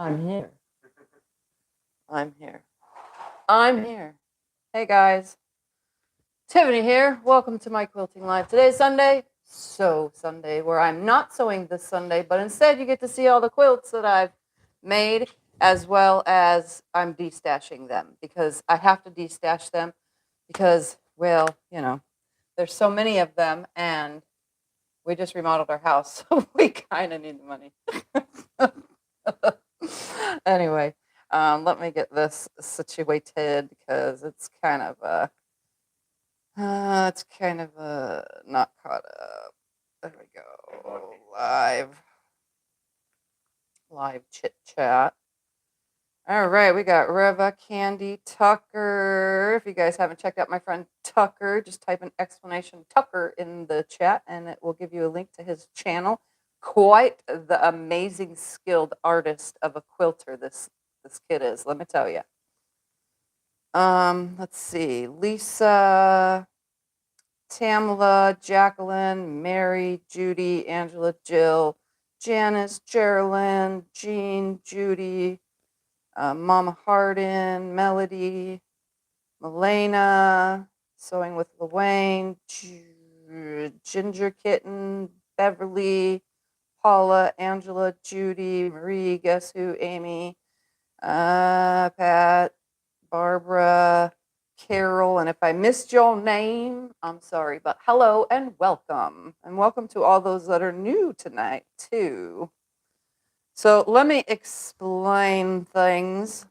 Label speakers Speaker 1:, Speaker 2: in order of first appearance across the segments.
Speaker 1: I'm here. I'm here. Hey guys. Tiffany here. Welcome to my quilting live. Today's Sunday. Sunday, where I'm not sewing this Sunday, but instead you get to see all the quilts that I've made, as well as I'm destashing them because I have to destash them because, well, you know, there's so many of them and we just remodeled our house, so we kind of need the money. Anyway, let me get this situated because it's kind of not caught up. There we go. Live chit chat. All right, we got Reva, Candy, Tucker. If you guys haven't checked out my friend Tucker, just type an explanation Tucker in the chat and it will give you a link to his channel. Quite the amazing skilled artist of a quilter this kid is, let me tell you. Let's see. Lisa, Tamla, Jacqueline, Mary, Judy, Angela, Jill, Janice, Geraldine, Jean, Judy, Mama Hardin, Melody, Milena, Sewing with Luane, Ginger Kitten, Beverly, Paula, Angela, Judy, Marie, Guess Who, Amy, Pat, Barbara, Carol, and if I missed your name, I'm sorry, but hello and welcome. And welcome to all those that are new tonight, too. So let me explain things.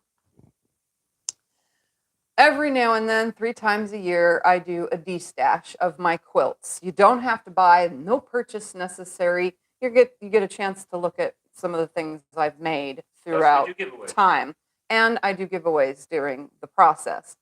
Speaker 1: Every now and then, 3 times a year, I do a destash of my quilts. You don't have to buy, no purchase necessary. You get a chance to look at some of the things I've made throughout time. And I do giveaways during the process.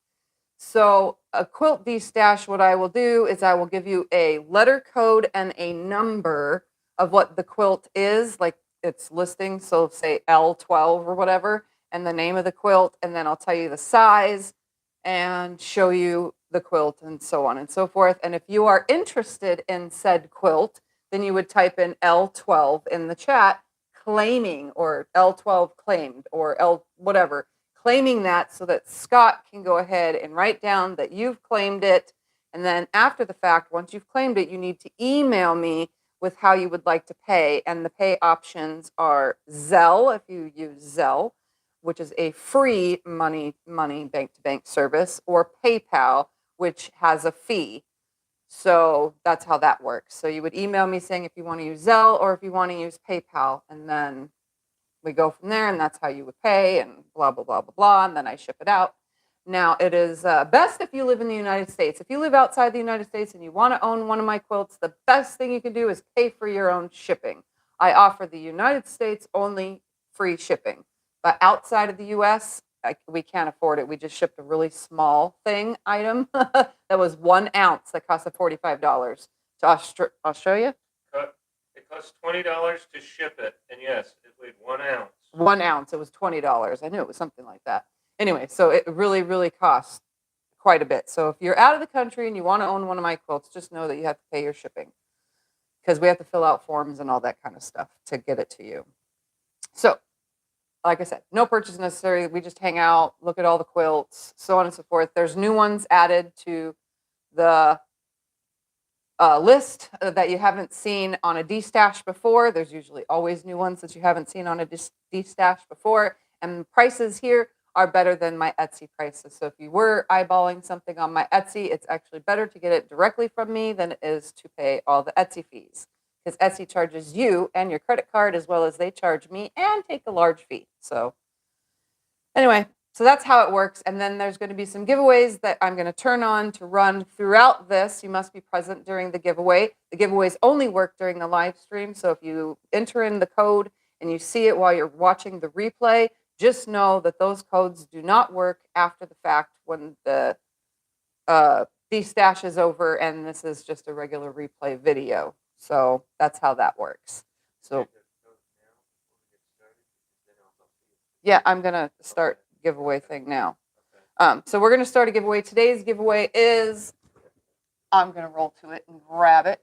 Speaker 1: So a quilt destash, what I will do is I will give you a letter code and a number of what the quilt is, like its listing. So say L12 or whatever, and the name of the quilt. And then I'll tell you the size and show you the quilt and so on and so forth. And if you are interested in said quilt, then you would type in L12 in the chat, claiming, or L12 claimed, or L whatever, claiming that so that Scott can go ahead and write down that you've claimed it. And then after the fact, once you've claimed it, you need to email me with how you would like to pay. And the pay options are Zelle, if you use Zelle, which is a free money bank-to-bank service, or PayPal, which has a fee. So that's how that works. So you would email me saying if you want to use Zelle or if you want to use PayPal, and then we go from there, and that's how you would pay, and blah, blah, blah, blah, blah, and then I ship it out. Now, it is best if you live in the United States. If you live outside the United States and you want to own one of my quilts, the best thing you can do is pay for your own shipping. I offer the United States only free shipping. But outside of the U.S., we can't afford it. We just shipped a really small item that was 1 ounce that cost $45 to Australia.
Speaker 2: It costs $20 to ship it, and yes, it weighed 1 ounce.
Speaker 1: 1 ounce. It was $20. I knew it was something like that. Anyway, so it really, really costs quite a bit. So if you're out of the country and you want to own one of my quilts, just know that you have to pay your shipping because we have to fill out forms and all that kind of stuff to get it to you. So, like I said, no purchase necessary. We just hang out, look at all the quilts, so on and so forth. There's new ones added to the list that you haven't seen on a destash before. There's usually always new ones that you haven't seen on a destash before. And prices here are better than my Etsy prices. So if you were eyeballing something on my Etsy, it's actually better to get it directly from me than it is to pay all the Etsy fees. Because Etsy charges you and your credit card as well as they charge me and take a large fee. So anyway, so that's how it works. And then there's going to be some giveaways that I'm going to turn on to run throughout this. You must be present during the giveaway. The giveaways only work during the live stream. So if you enter in the code and you see it while you're watching the replay, just know that those codes do not work after the fact when the destash is over and this is just a regular replay video. So that's how that works. So yeah, I'm going to start giveaway thing now. So we're going to start a giveaway. Today's giveaway is, I'm going to roll to it and grab it.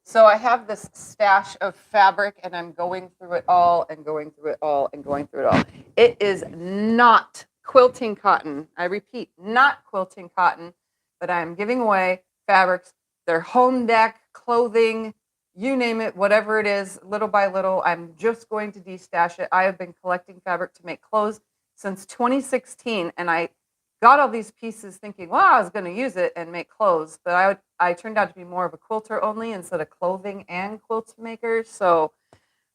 Speaker 1: So I have this stash of fabric and I'm going through it all and going through it all and going through it all. It is not quilting cotton. I repeat, not quilting cotton, but I'm giving away fabrics. They're home deck, clothing, you name it, whatever it is, little by little. I'm just going to destash it. I have been collecting fabric to make clothes since 2016, and I got all these pieces thinking, wow, I was going to use it and make clothes, but I turned out to be more of a quilter only instead of clothing and quilt maker. So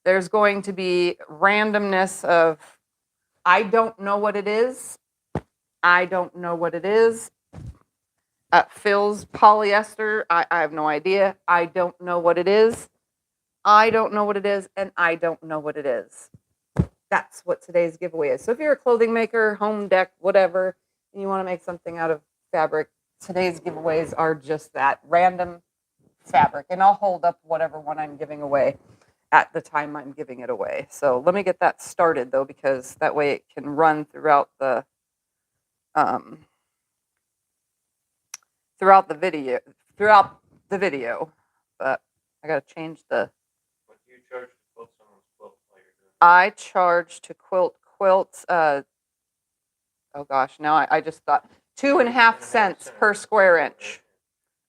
Speaker 1: there's going to be randomness of, I don't know what it is. I don't know what it is. Phil's polyester, I have no idea. I don't know what it is. I don't know what it is, and I don't know what it is. That's what today's giveaway is. So if you're a clothing maker, home deck, whatever, and you want to make something out of fabric, today's giveaways are just that, random fabric. And I'll hold up whatever one I'm giving away at the time I'm giving it away. So let me get that started, though, because that way it can run throughout the video. But I got to change the.
Speaker 2: What do you charge to quilt someone's quilt while you're doing it?
Speaker 1: I charge to quilt quilts. Oh gosh, now I just thought 2.5 cents per square inch.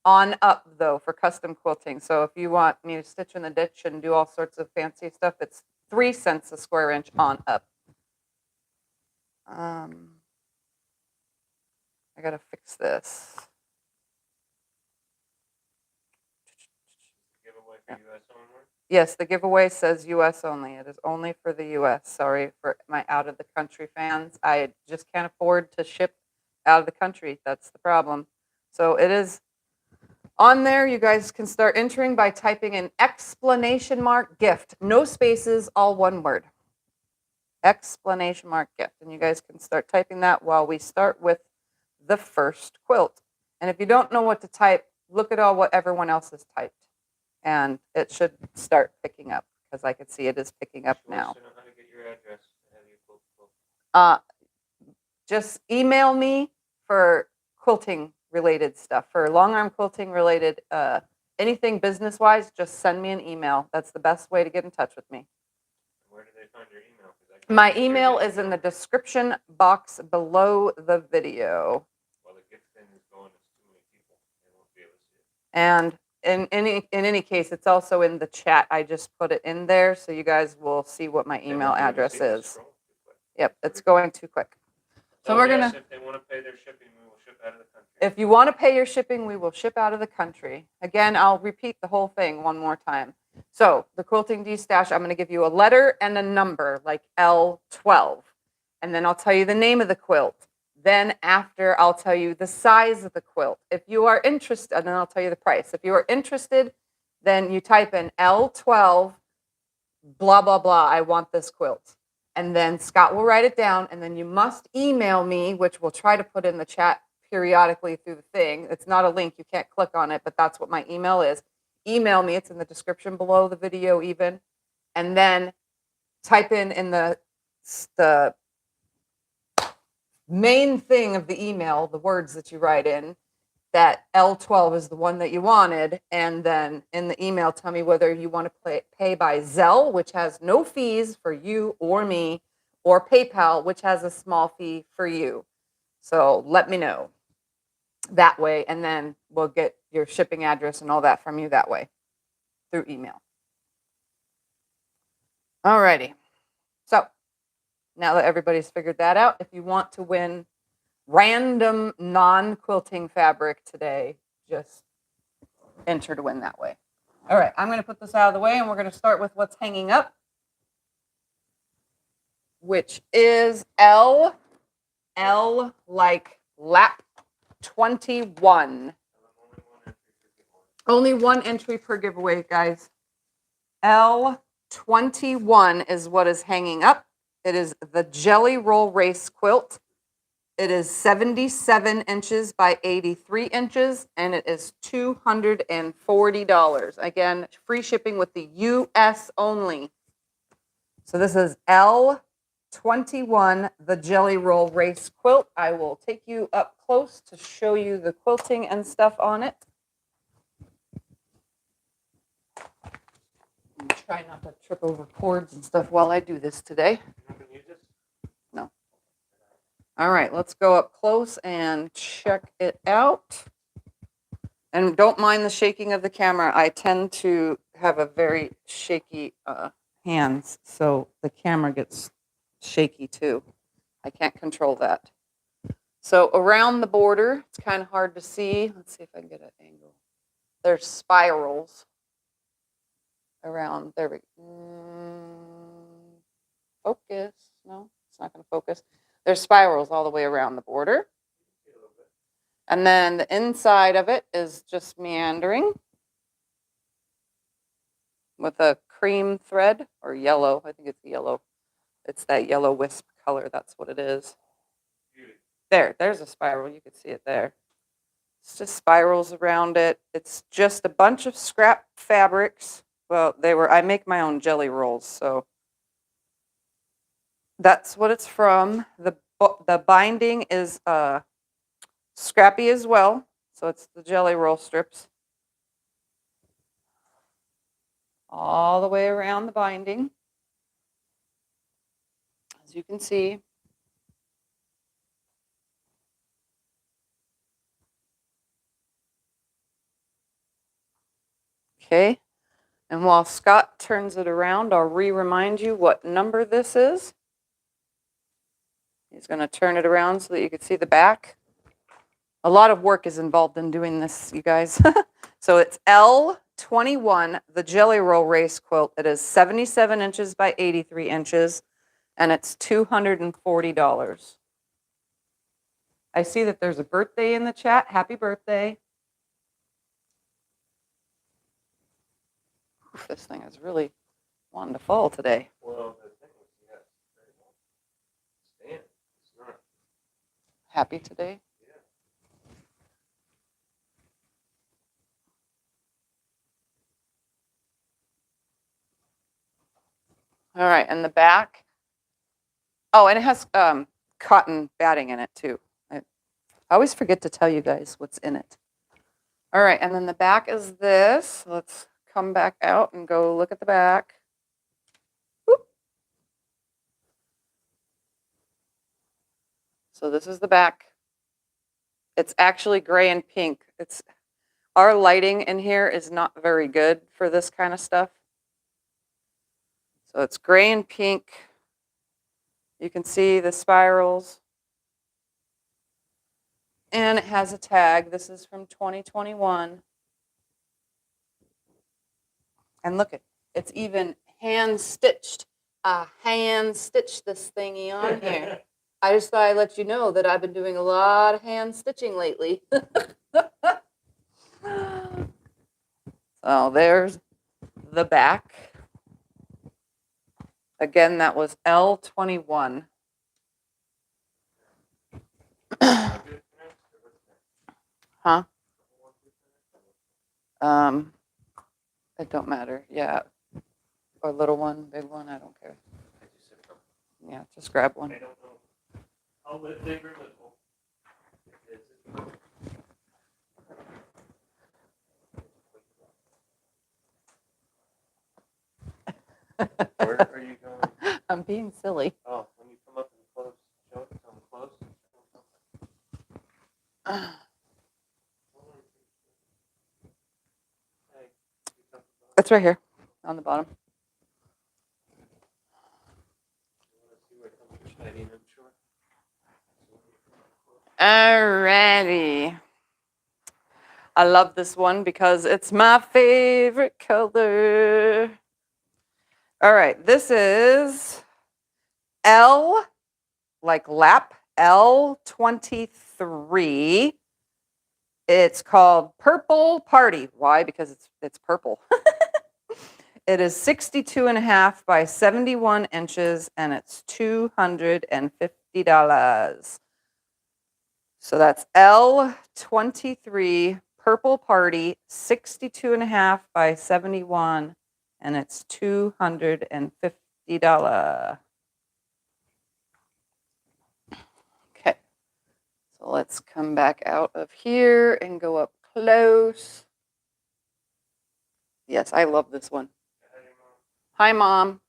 Speaker 1: On up, though, for custom quilting. So if you want me to stitch in the ditch and do all sorts of fancy stuff, it's 3 cents a square inch on up. I gotta fix this.
Speaker 2: Giveaway for US only?
Speaker 1: Yes, the giveaway says US only. It is only for the US. Sorry for my out of the country fans. I just can't afford to ship out of the country. That's the problem. So it is on there. You guys can start entering by typing in exclamation mark gift. No spaces, all one word. Exclamation mark gift. And you guys can start typing that while we start with the first quilt. And if you don't know what to type, look at all what everyone else has typed. And it should start picking up, because I can see it is picking up now.
Speaker 2: How to get your address to have you quilt.
Speaker 1: Just email me for quilting related stuff. For long arm quilting related, anything business wise, just send me an email. That's the best way to get in touch with me.
Speaker 2: Where do they find your email?
Speaker 1: My email is in the description box below the video.
Speaker 2: Well, the gift thing is going to too many people. They won't be able to see it.
Speaker 1: And in any case, it's also in the chat. I just put it in there so you guys will see what my email address is. Yep, it's going too quick. So we're gonna.
Speaker 2: If they want to pay their shipping, we will ship out of the country.
Speaker 1: If you want to pay your shipping, we will ship out of the country. Again, I'll repeat the whole thing one more time. So the quilting destash, I'm going to give you a letter and a number, like L12, and then I'll tell you the name of the quilt. Then after, I'll tell you the size of the quilt. If you are interested, and then I'll tell you the price. If you are interested, then you type in L12, blah, blah, blah, I want this quilt. And then Scott will write it down, and then you must email me, which we'll try to put in the chat periodically through the thing. It's not a link. You can't click on it, but that's what my email is. Email me. It's in the description below the video even. And then type in the main thing of the email, the words that you write in, that L12 is the one that you wanted. And then in the email, tell me whether you want to pay by Zelle, which has no fees for you or me, or PayPal, which has a small fee for you. So let me know that way, and then we'll get your shipping address and all that from you that way through email. Alrighty. So now that everybody's figured that out, if you want to win random non-quilting fabric today, just enter to win that way. All right, I'm going to put this out of the way, and we're going to start with what's hanging up, which is L like lap 21. Only one entry per giveaway, guys. L21 is what is hanging up. It is the Jelly Roll Race quilt. It is 77 inches by 83 inches, and it is $240. Again, free shipping with the US only. So this is L21, the Jelly Roll Race quilt. I will take you up close to show you the quilting and stuff on it. Try not to trip over cords and stuff while I do this today.
Speaker 2: You're not gonna use this?
Speaker 1: No. All right, let's go up close and check it out. And don't mind the shaking of the camera. I tend to have a very shaky hands, so the camera gets shaky too. I can't control that. So around the border, it's kind of hard to see. Let's see if I can get an angle. There's spirals around. There we go. Focus. No, it's not going to focus. There's spirals all the way around the border. And then the inside of it is just meandering with a cream thread or yellow. I think it's yellow. It's that yellow wisp color. That's what it is. There's a spiral. You can see it there. It's just spirals around it. It's just a bunch of scrap fabrics. Well, I make my own jelly rolls, so that's what it's from. The binding is scrappy as well, so it's the jelly roll strips all the way around the binding, as you can see. Okay, and while Scott turns it around, I'll remind you what number this is. He's going to turn it around so that you can see the back. A lot of work is involved in doing this, you guys. So it's L21, the Jelly Roll Race Quilt. It is 77 inches by 83 inches, and it's $240. I see that there's a birthday in the chat. Happy birthday. Oof, this thing is really wanting to fall today.
Speaker 2: Well, the thing is, yes, very well. Stand. It's not.
Speaker 1: Happy today? All right, and the back. Oh, and it has cotton batting in it too. I always forget to tell you guys what's in it. All right, and then the back is this. Let's come back out and go look at the back. Whoop. So this is the back. It's actually gray and pink. Our lighting in here is not very good for this kind of stuff. So it's gray and pink. You can see the spirals. And it has a tag. This is from 2021. And look, it's even hand stitched. I hand stitched this thingy on here. I just thought I'd let you know that I've been doing a lot of hand stitching lately. So there's the back. Again, that was L21. Huh? It don't matter. Yeah. Or little one, big one, I don't care. Yeah, just grab one.
Speaker 2: I don't know. I'll live big or little. Where are you going?
Speaker 1: I'm being silly.
Speaker 2: Oh, when you come up and close, show it, come close.
Speaker 1: It's right here on the bottom. Alrighty. I love this one because it's my favorite color. All right, this is L, like lap, L23. It's called Purple Party. Why? Because it's purple. It is 62.5 by 71 inches, and it's $250. So that's L23 Purple Party, 62.5 by 71, and it's $250. Okay, so let's come back out of here and go up close. Yes, I love this one. Hi, Mom.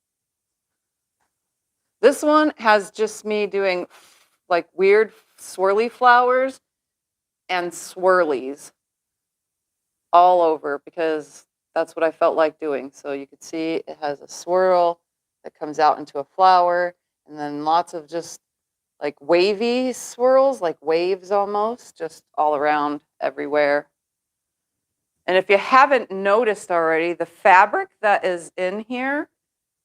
Speaker 1: This one has just me doing like weird swirly flowers and swirlies all over because that's what I felt like doing. So you can see it has a swirl that comes out into a flower, and then lots of just like wavy swirls, like waves almost, just all around everywhere. And if you haven't noticed already, the fabric that is in here,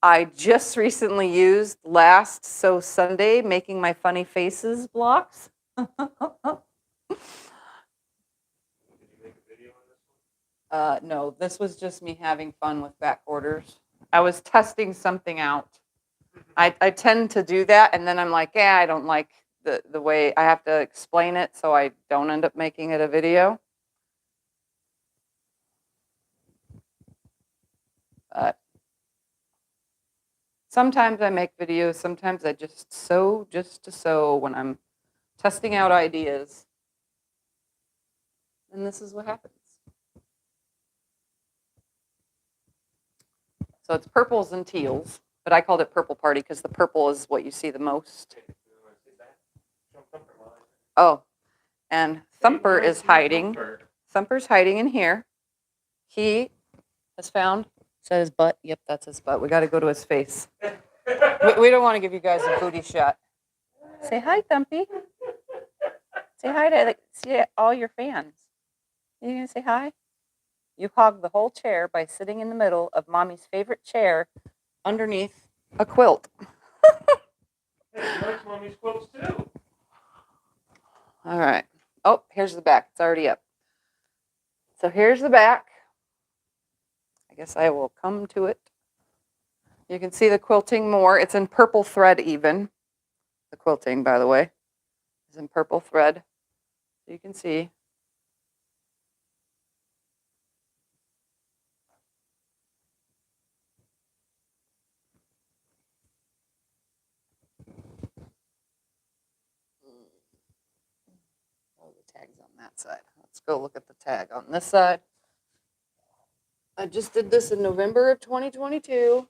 Speaker 1: I just recently used last Sew Sunday making my funny faces blocks.
Speaker 2: Did you make a video on this one?
Speaker 1: No, this was just me having fun with back orders. I was testing something out. I tend to do that, and then I'm like, yeah, I don't like the way I have to explain it, so I don't end up making it a video. But sometimes I make videos, sometimes I just sew just to sew when I'm testing out ideas. And this is what happens. So it's purples and teals, but I called it Purple Party because the purple is what you see the most. Oh, and Thumper is hiding. Thumper's hiding in here. He has found, is that his butt? Yep, that's his butt. We got to go to his face. We don't want to give you guys a booty shot. Say hi, Thumpy. Say hi to see all your fans. You gonna say hi? You hog the whole chair by sitting in the middle of Mommy's favorite chair underneath a quilt.
Speaker 2: Hey, he likes Mommy's quilts too.
Speaker 1: All right. Oh, here's the back. It's already up. So here's the back. I guess I will come to it. You can see the quilting more. It's in purple thread even. The quilting, by the way, is in purple thread. So you can see. Oh, the tag's on that side. Let's go look at the tag on this side. I just did this in November of 2022.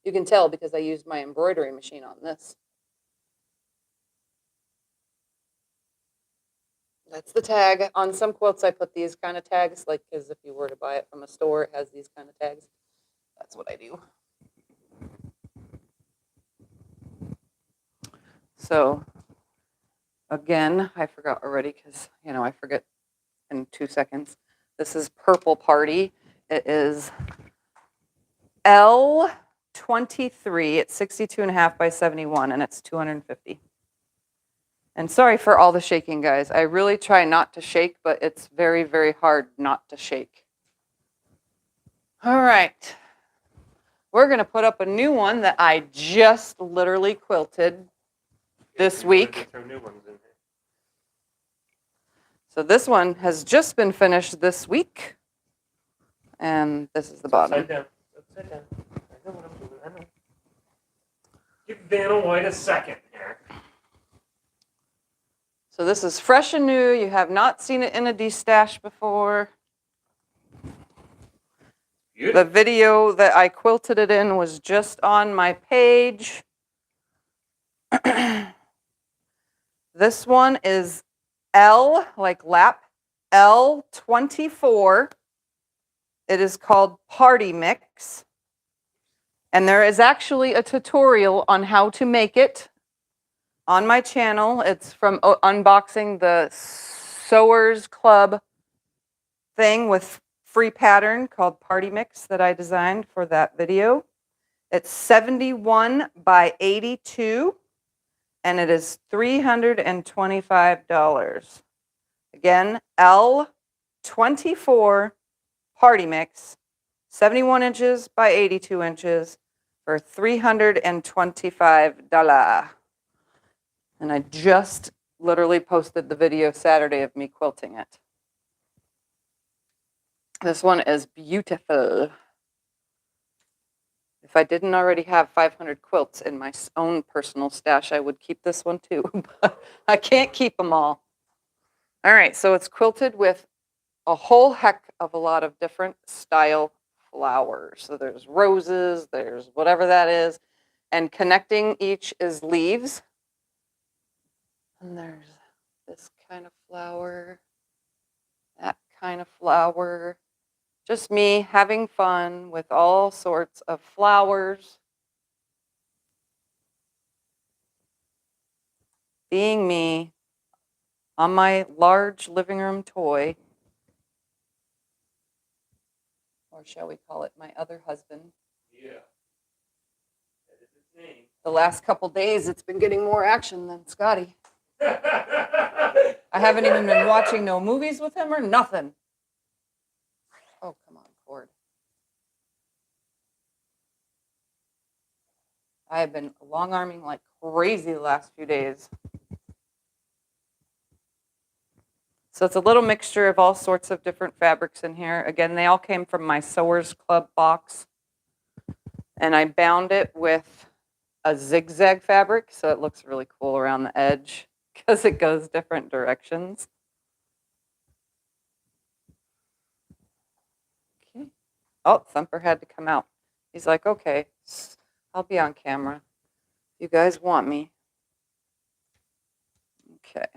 Speaker 1: You can tell because I used my embroidery machine on this. That's the tag. On some quilts, I put these kind of tags, like because if you were to buy it from a store, it has these kind of tags. That's what I do. So, again, I forgot already because, I forget in 2 seconds. This is Purple Party. It is L23. It's 62.5 by 71, and it's 250. And sorry for all the shaking, guys. I really try not to shake, but it's very, very hard not to shake. All right. We're going to put up a new one that I just literally quilted this week.
Speaker 2: Throw new ones in here.
Speaker 1: So this one has just been finished this week. And this is the bottom.
Speaker 2: Upside down. Upside down. I know what I'm doing. I know. Give Vanna White a second here.
Speaker 1: So this is fresh and new. You have not seen it in a Destash before.
Speaker 2: Beautiful.
Speaker 1: The video that I quilted it in was just on my page. This one is L, like lap, L24. It is called Party Mix. And there is actually a tutorial on how to make it on my channel. It's from unboxing the Sewers Club thing with free pattern called Party Mix that I designed for that video. It's 71 by 82, and it is $325. Again, L24 Party Mix, 71 inches by 82 inches for $325. And I just literally posted the video Saturday of me quilting it. This one is beautiful. If I didn't already have 500 quilts in my own personal stash, I would keep this one too. But I can't keep them all. All right, so it's quilted with a whole heck of a lot of different style flowers. So there's roses, there's whatever that is, and connecting each is leaves. And there's this kind of flower, that kind of flower. Just me having fun with all sorts of flowers. Being me on my large living room toy. Or shall we call it my other husband?
Speaker 2: Yeah. That is its name.
Speaker 1: The last couple days, it's been getting more action than Scotty. I haven't even been watching no movies with him or nothing. Oh, come on, cord. I have been long arming like crazy the last few days. So it's a little mixture of all sorts of different fabrics in here. Again, they all came from my Sewers Club box. And I bound it with a zigzag fabric, so it looks really cool around the edge because it goes different directions. Okay. Oh, Thumper had to come out. He's like, okay, I'll be on camera. You guys want me? Okay.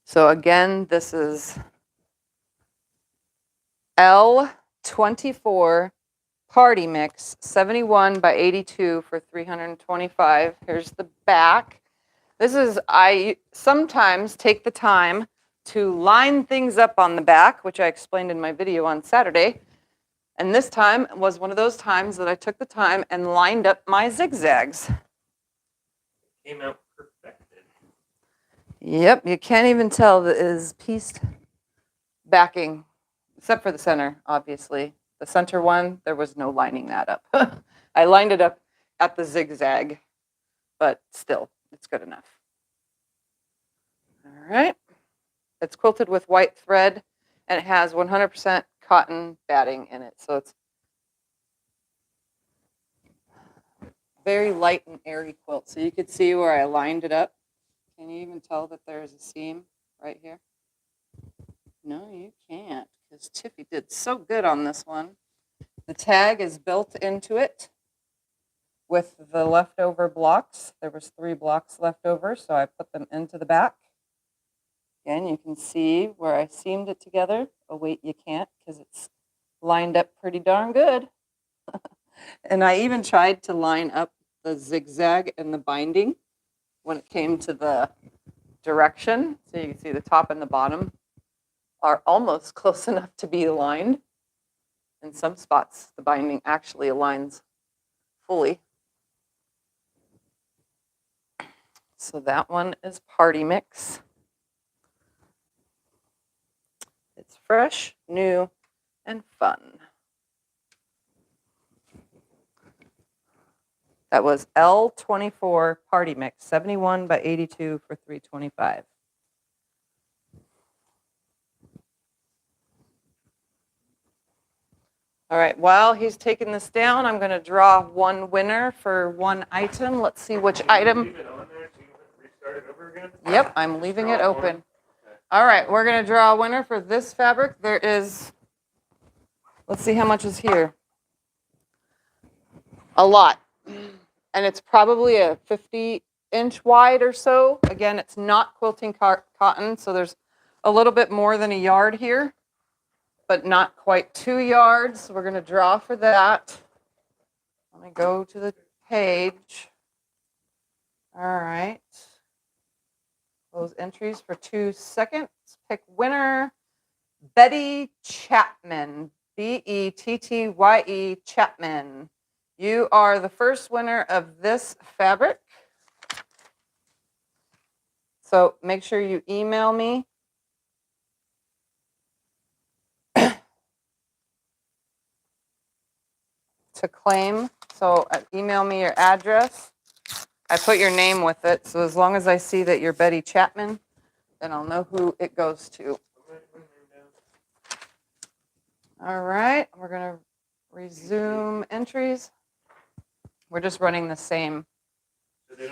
Speaker 1: So again, this is L24 Party Mix 71 by 82 for $325. Here's the back. This is, I sometimes take the time to line things up on the back, which I explained in my video on Saturday. And this time was one of those times that I took the time and lined up my zigzags.
Speaker 2: Came out perfected.
Speaker 1: Yep, you can't even tell that it is pieced backing, except for the center, obviously. The center one, there was no lining that up. I lined it up at the zigzag, but still, it's good enough. All right. It's quilted with white thread, and it has 100% cotton batting in it. So it's very light and airy quilt. So you could see where I lined it up. Can you even tell that there's a seam right here? No, you can't, because Tiffy did so good on this one. The tag is built into it with the leftover blocks. There was 3 blocks left over, so I put them into the back. Again, you can see where I seamed it together. Oh, wait, you can't, because it's lined up pretty darn good. And I even tried to line up the zigzag and the binding when it came to the direction. So you can see the top and the bottom are almost close enough to be aligned. In some spots, the binding actually aligns fully. So that one is Party Mix. It's fresh, new, and fun. That was L24 Party Mix, 71 by 82 for $325. All right, while he's taking this down, I'm going to draw one winner for one item. Let's see which item.
Speaker 2: Leave it on there so you can restart it over again?
Speaker 1: Yep, I'm leaving it
Speaker 2: Draw
Speaker 1: open.
Speaker 2: one. Okay.
Speaker 1: All right, we're going to draw a winner for this fabric. There is, let's see how much is here. A lot. And it's probably a 50-inch wide or so. Again, it's not quilting cotton, so there's a little bit more than a yard here, but not quite 2 yards. We're going to draw for that. Let me go to the page. All right. Close entries for 2 seconds. Pick winner, Betty Chapman, Bettye Chapman. You are the first winner of this fabric. So make sure you email me. To claim. So email me your address. I put your name with it. So as long as I see that you're Betty Chapman, then I'll know who it goes to. All right. We're going to resume entries. We're just running the same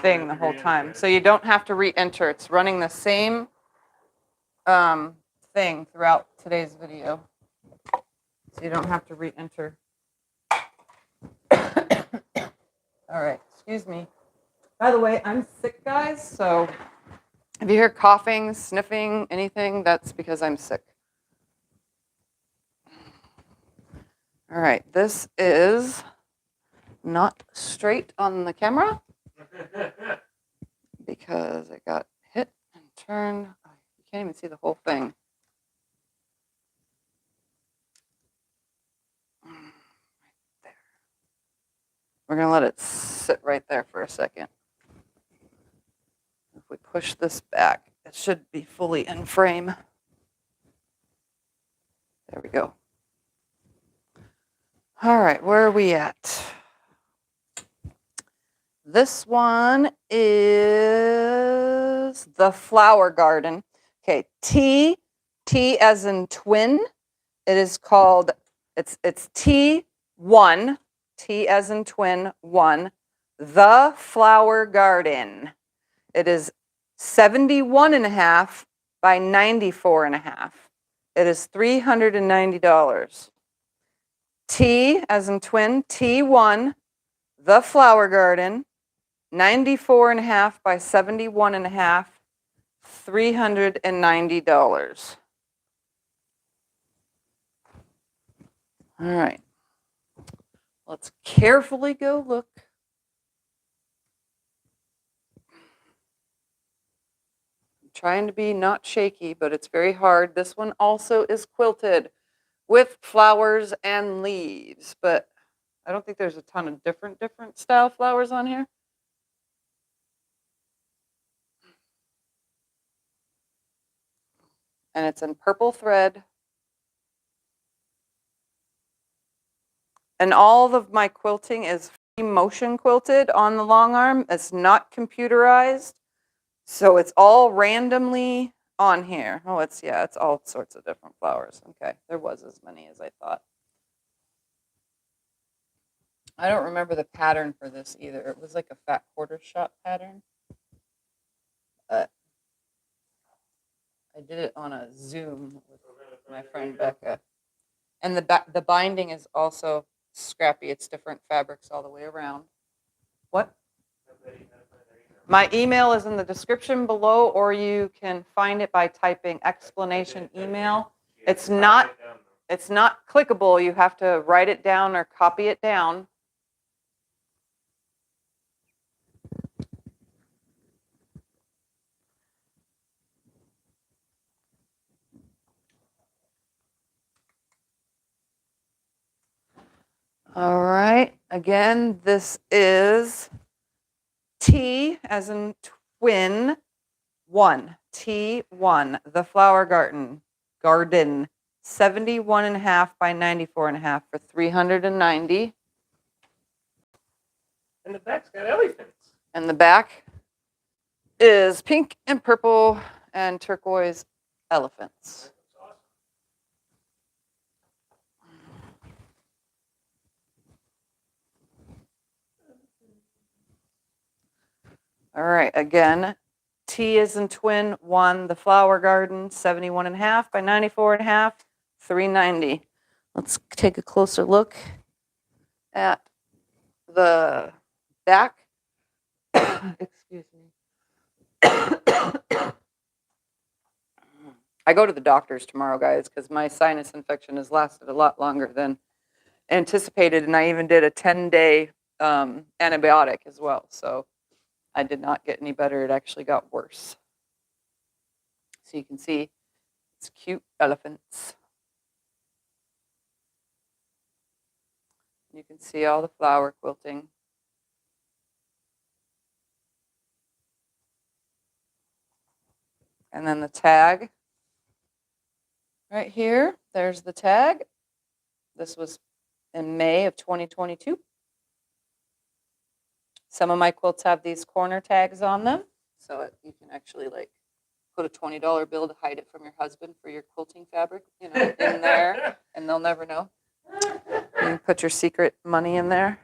Speaker 1: thing the whole time. So you don't have to re-enter. It's running the same thing throughout today's video, so you don't have to re-enter. All right, excuse me. By the way, I'm sick, guys, so if you hear coughing, sniffing, anything, that's because I'm sick. All right, this is not straight on the camera because it got hit and turned. You can't even see the whole thing. Right there. We're going to let it sit right there for a second. If we push this back, it should be fully in frame. There we go. All right, where are we at? This one is the flower garden. Okay, T as in twin. It is called, it's T1, T as in twin, 1, the flower garden. It is 71.5 by 94.5. It is $390. T as in twin, T1, the flower garden, 94.5 by 71.5, $390. All right. Let's carefully go look. I'm trying to be not shaky, but it's very hard. This one also is quilted with flowers and leaves, but I don't think there's a ton of different style flowers on here. And it's in purple thread. And all of my quilting is free motion quilted on the long arm. It's not computerized. So it's all randomly on here. Oh, it's all sorts of different flowers. Okay, there was as many as I thought. I don't remember the pattern for this either. It was like a fat quarter shot pattern. I did it on a Zoom with my friend Becca. And the binding is also scrappy. It's different fabrics all the way around. What? My email is in the description below, or you can find it by typing explanation email. It's not clickable. You have to write it down or copy it down. All right. Again, this is T as in twin 1, T1, the flower garden, 71.5 by 94.5 for $390.
Speaker 2: And the back's got elephants.
Speaker 1: And the back is pink and purple and turquoise elephants. All right, again, T is in twin 1, the flower garden, 71.5 by 94.5, $390. Let's take a closer look at the back. Excuse me. I go to the doctor's tomorrow, guys, because my sinus infection has lasted a lot longer than anticipated, and I even did a 10-day antibiotic as well. So I did not get any better. It actually got worse. So you can see it's cute elephants. You can see all the flower quilting. And then the tag right here. There's the tag. This was in May of 2022. Some of my quilts have these corner tags on them, so you can actually like put a $20 bill to hide it from your husband for your quilting fabric, in there, and they'll never know. You can put your secret money in there.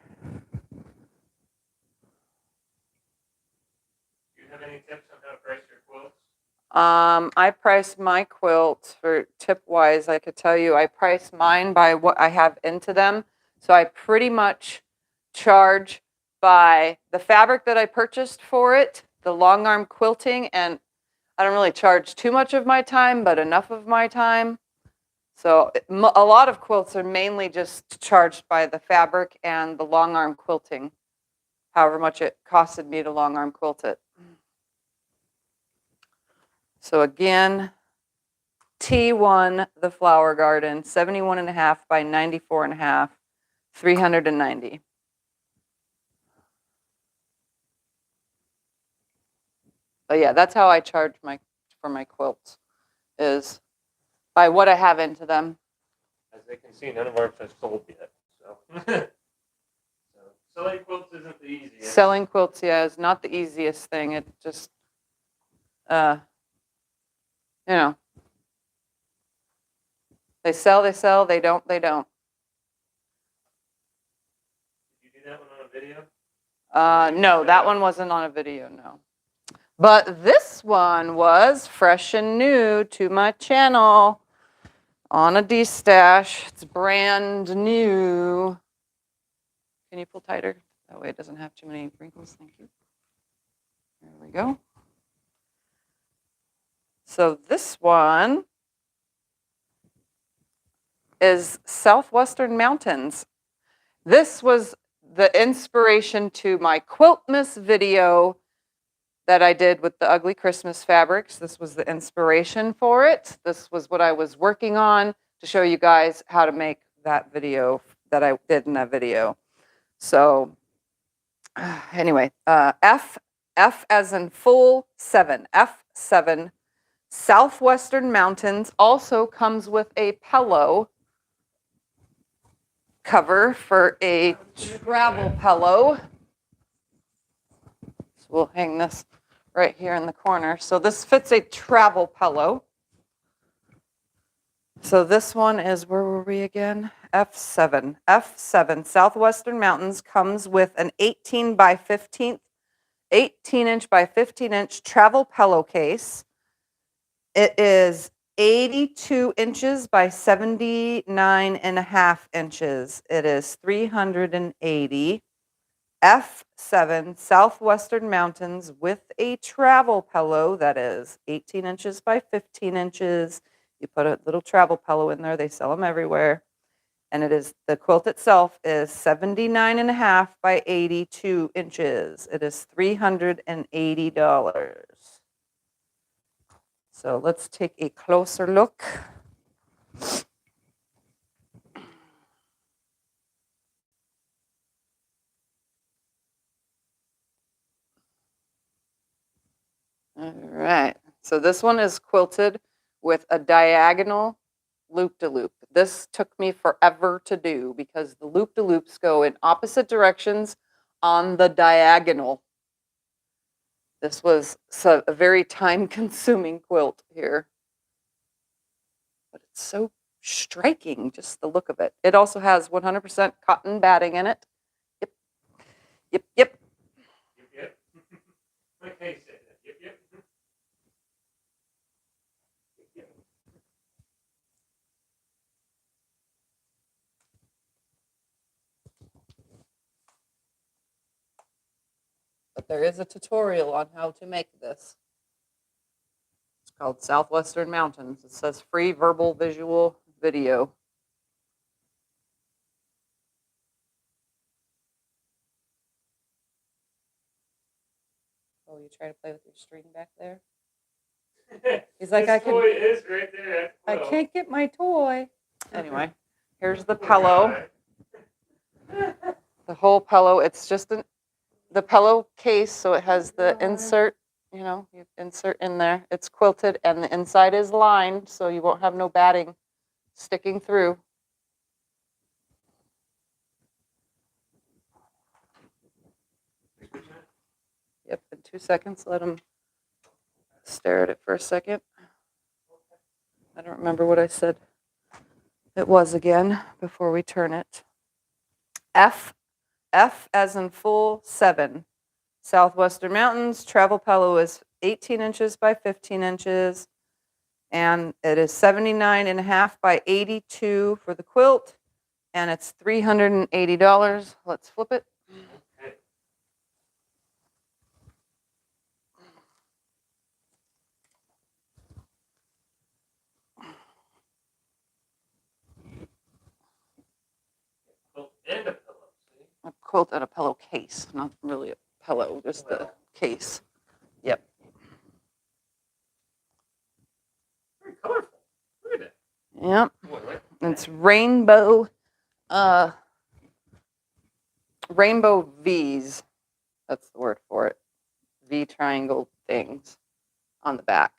Speaker 2: Do you have any tips on how to price your quilts?
Speaker 1: I price my quilts for tip-wise. I could tell you I price mine by what I have into them. So I pretty much charge by the fabric that I purchased for it, the long arm quilting, and I don't really charge too much of my time, but enough of my time. So a lot of quilts are mainly just charged by the fabric and the long arm quilting, however much it costed me to long arm quilt it. So again, T1, the flower garden, 71.5 by 94.5, 390. But yeah, that's how I charge for my quilts, is by what I have into them.
Speaker 2: As they can see, none of ours are sold yet. So, so selling quilts isn't the easiest.
Speaker 1: Selling quilts, yeah, is not the easiest thing. It just, you know, they sell, they don't, they don't.
Speaker 2: Did you do that one on a video?
Speaker 1: No, that one wasn't on a video, no. But this one was fresh and new to my channel on a Destash. It's brand new. Can you pull tighter? That way it doesn't have too many wrinkles. Thank you. There we go. So this one is Southwestern Mountains. This was the inspiration to my Quiltmas video that I did with the ugly Christmas fabrics. This was the inspiration for it. This was what I was working on to show you guys how to make that video that I did in that video. So anyway, F as in full 7, F7, Southwestern Mountains also comes with a pillow cover for a travel pillow. So we'll hang this right here in the corner. So this fits a travel pillow. So this one is, where were we again? F7. F7, Southwestern Mountains comes with an 18 by 15, 18 inch by 15 inch travel pillowcase. It is 82 inches by 79.5 inches. It is 380. F7, Southwestern Mountains with a travel pillow that is 18 inches by 15 inches. You put a little travel pillow in there. They sell them everywhere. And it is, the quilt itself is 79.5 by 82 inches. It is $380. So let's take a closer look. All right, so this one is quilted with a diagonal loop-de-loop. This took me forever to do because the loop-de-loops go in opposite directions on the diagonal. This was a very time-consuming quilt here. But it's so striking, just the look of it. It also has 100% cotton batting in it. Yep, yep, yep.
Speaker 2: Yep, yep. My case said that. Yep, yep. Yep, yep.
Speaker 1: But there is a tutorial on how to make this. It's called Southwestern Mountains. It says free verbal visual video. Oh, you try to play with your string back there? He's like,
Speaker 2: This toy is right there.
Speaker 1: I can't get my toy. Anyway, here's the pillow. The whole pillow. It's just the pillow case, so it has the insert. You know, you insert in there. It's quilted, and the inside is lined, so you won't have no batting sticking through. Yep, in 2 seconds. Let him stare at it for a second. I don't remember what I said it was again before we turn it. F as in full 7. Southwestern Mountains, travel pillow is 18 inches by 15 inches. And it is 79.5 by 82 for the quilt. And it's $380. Let's flip it.
Speaker 2: Okay. Quilt and a pillow. See?
Speaker 1: A quilt and a pillowcase, not really a pillow, just the case. Yep.
Speaker 2: Very colorful. Look at that.
Speaker 1: Yep.
Speaker 2: Oh, I like
Speaker 1: It's rainbow, rainbow V's. That's the word for it. V triangle things on the back.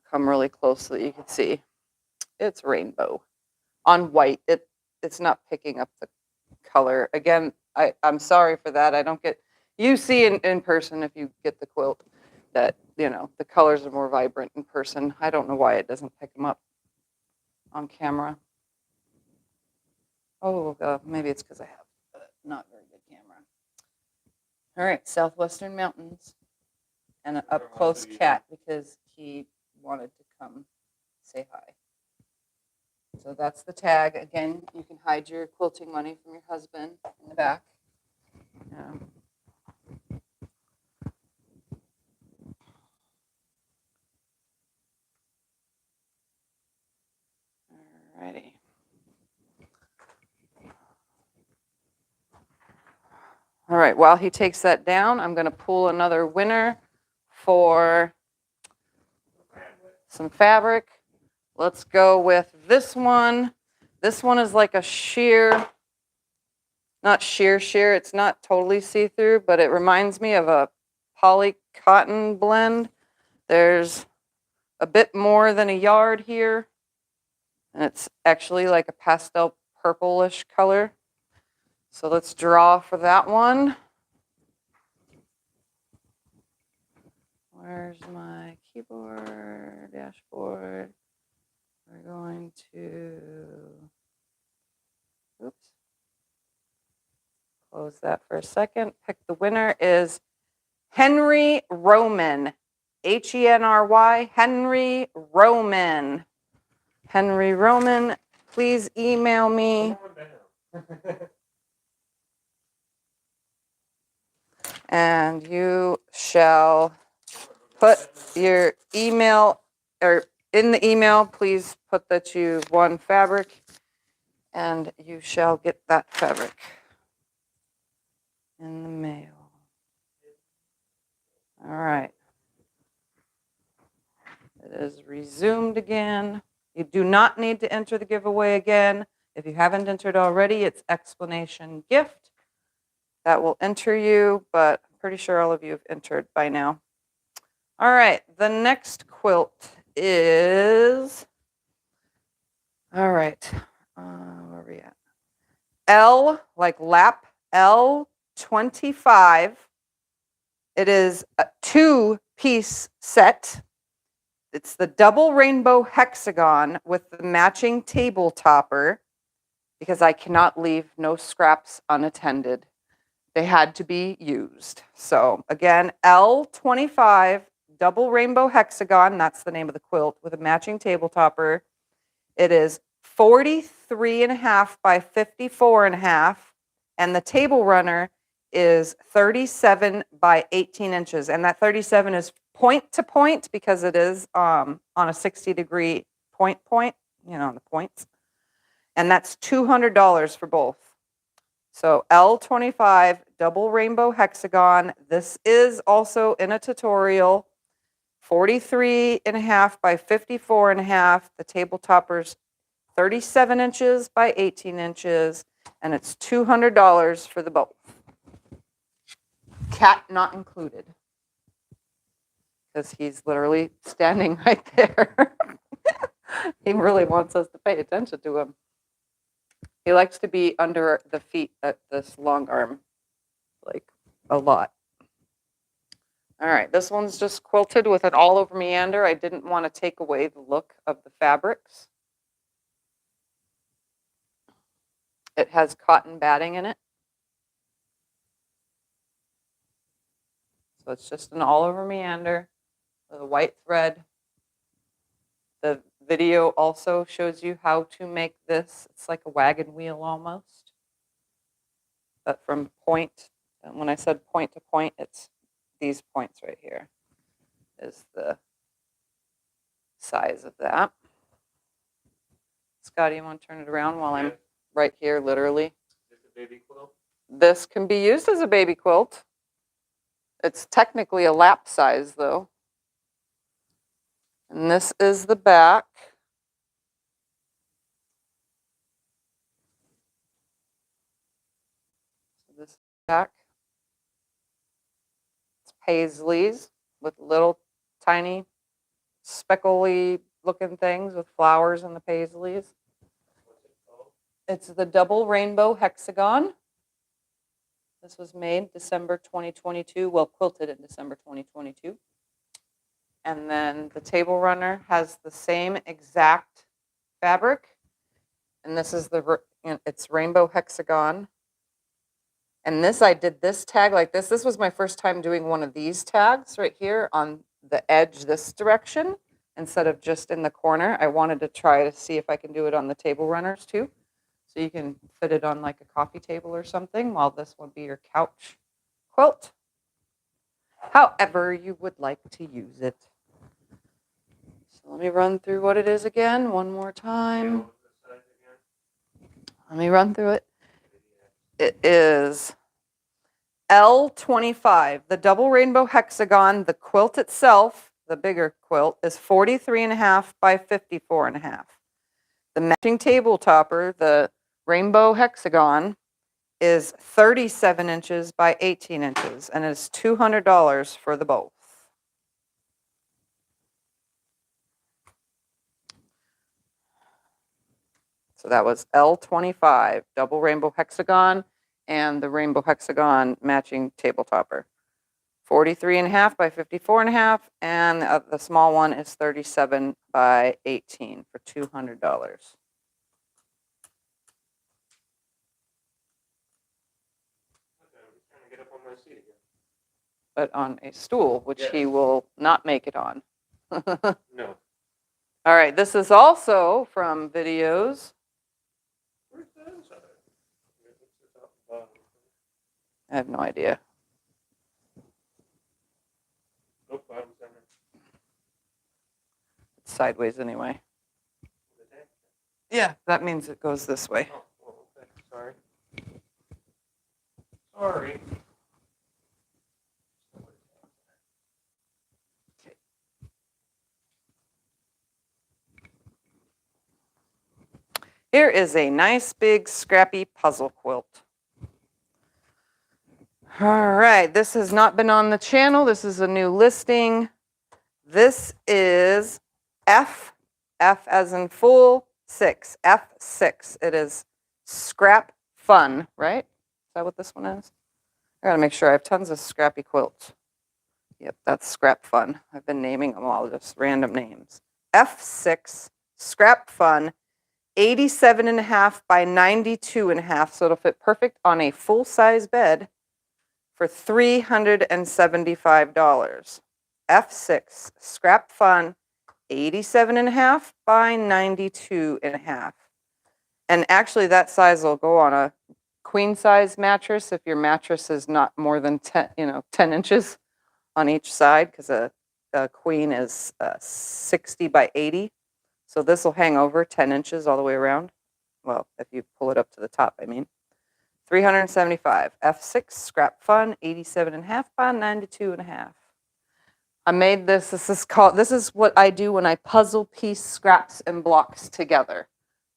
Speaker 1: Come really close so that you can see. It's rainbow on white. It's not picking up the color. Again, I'm sorry for that. I don't get, you see in person if you get the quilt that, you know, the colors are more vibrant in person. I don't know why it doesn't pick them up on camera. Oh, maybe it's because I have not very good camera. All right, Southwestern Mountains and an up close cat because he wanted to come say hi. So that's the tag. Again, you can hide your quilting money from your husband in the back. Yeah. Alrighty. All right, while he takes that down, I'm going to pull another winner for some fabric. Let's go with this one. This one is like a sheer, not sheer, it's not totally see-through, but it reminds me of a poly cotton blend. There's a bit more than a yard here, and it's actually like a pastel purplish color. So let's draw for that one. Where's my keyboard, dashboard? We're going to, oops, close that for a second. Pick the winner is Henry Roman, Henry, Henry Roman. Henry Roman, please email me. And you shall put your email, or in the email, please put that you've won fabric, and you shall get that fabric in the mail. All right. It is resumed again. You do not need to enter the giveaway again. If you haven't entered already, it's explanation gift. That will enter you, but I'm pretty sure all of you have entered by now. All right, the next quilt is, all right, where are we at? L, like lap, L25. It is a 2-piece set. It's the double rainbow hexagon with the matching table topper because I cannot leave no scraps unattended. They had to be used. So again, L25 double rainbow hexagon, that's the name of the quilt, with a matching table topper. It is 43.5 by 54.5, and the table runner is 37 by 18 inches. And that 37 is point to point because it is on a 60-degree point, you know, the points. And that's $200 for both. So L25 double rainbow hexagon. This is also in a tutorial. 43.5 by 54.5. The table topper's 37 inches by 18 inches, and it's $200 for the both. Cat not included, because he's literally standing right there. He really wants us to pay attention to him. He likes to be under the feet at this long arm, like a lot. All right, this one's just quilted with an all-over meander. I didn't want to take away the look of the fabrics. It has cotton batting in it. So it's just an all over meander with a white thread. The video also shows you how to make this. It's like a wagon wheel almost. But from point, and when I said point to point, it's these points right here is the size of that. Scotty, you want to turn it around while I'm right here, literally?
Speaker 2: Is it a baby quilt?
Speaker 1: This can be used as a baby quilt. It's technically a lap size, though. And this is the back. This back. It's paisleys with little tiny speckly looking things with flowers in the paisleys.
Speaker 2: What's it called?
Speaker 1: It's the double rainbow hexagon. This was made December 2022, well, quilted in December 2022. And then the table runner has the same exact fabric. And this is it's rainbow hexagon. And this, I did this tag like this. This was my first time doing one of these tags right here on the edge this direction instead of just in the corner. I wanted to try to see if I can do it on the table runners too. So you can fit it on like a coffee table or something, while this would be your couch quilt. However you would like to use it. So let me run through what it is again one more time. Let me run through it. It is L25, the double rainbow hexagon. The quilt itself, the bigger quilt, is 43.5 by 54.5. The matching table topper, the rainbow hexagon, is 37 inches by 18 inches, and it's $200 for the both. So that was L25, double rainbow hexagon, and the rainbow hexagon matching table topper. 43.5 by 54.5, and the small one is 37 by 18 for $200. But on a stool, which he will not make it on.
Speaker 2: No.
Speaker 1: All right, this is also from videos.
Speaker 2: Where's the inside? What's the top and bottom?
Speaker 1: I have no idea.
Speaker 2: Nope, bottom center.
Speaker 1: It's sideways anyway. Yeah, that means it goes this way.
Speaker 2: Oh, well, okay. Sorry. Sorry.
Speaker 1: Here is a nice big scrappy puzzle quilt. All right, this has not been on the channel. This is a new listing. This is F as in full 6, F6. It is Scrap Fun, right? Is that what this one is? I gotta make sure I have tons of scrappy quilts. Yep, that's Scrap Fun. I've been naming them all just random names. F6, Scrap Fun, 87.5 by 92.5, so it'll fit perfect on a full-size bed for $375. F6, Scrap Fun, 87.5 by 92.5. And actually that size will go on a queen size mattress if your mattress is not more than 10 inches on each side, because a queen is 60 by 80. So this will hang over 10 inches all the way around. Well, if you pull it up to the top, I mean. $375. F6, Scrap Fun, 87.5 by 92.5. I made this. This is what I do when I puzzle piece scraps and blocks together,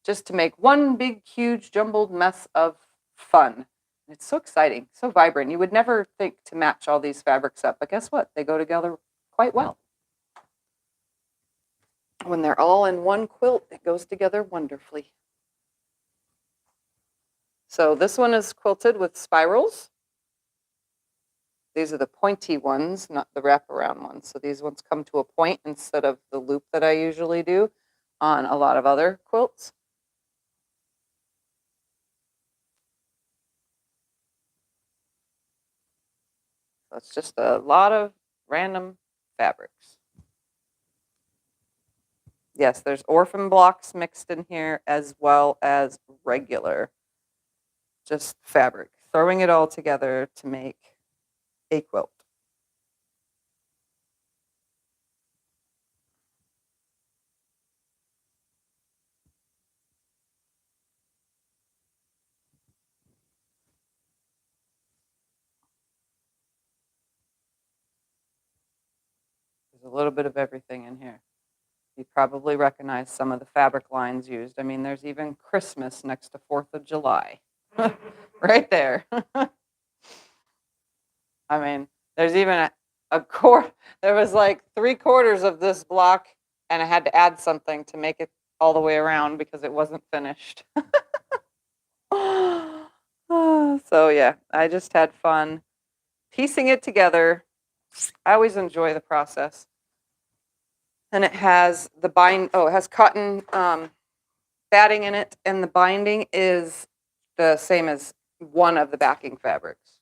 Speaker 1: just to make one big, huge, jumbled mess of fun. It's so exciting, so vibrant. You would never think to match all these fabrics up, but guess what? They go together quite well. When they're all in one quilt, it goes together wonderfully. So this one is quilted with spirals. These are the pointy ones, not the wraparound ones. So these ones come to a point instead of the loop that I usually do on a lot of other quilts. So it's just a lot of random fabrics. Yes, there's orphan blocks mixed in here as well as regular, just fabric. Throwing it all together to make a quilt. There's a little bit of everything in here. You probably recognize some of the fabric lines used. I mean, there's even Christmas next to 4th of July. Right there. I mean, there's even there was like 3/4 of this block, and I had to add something to make it all the way around because it wasn't finished. So yeah, I just had fun piecing it together. I always enjoy the process. And it has it has cotton batting in it, and the binding is the same as one of the backing fabrics.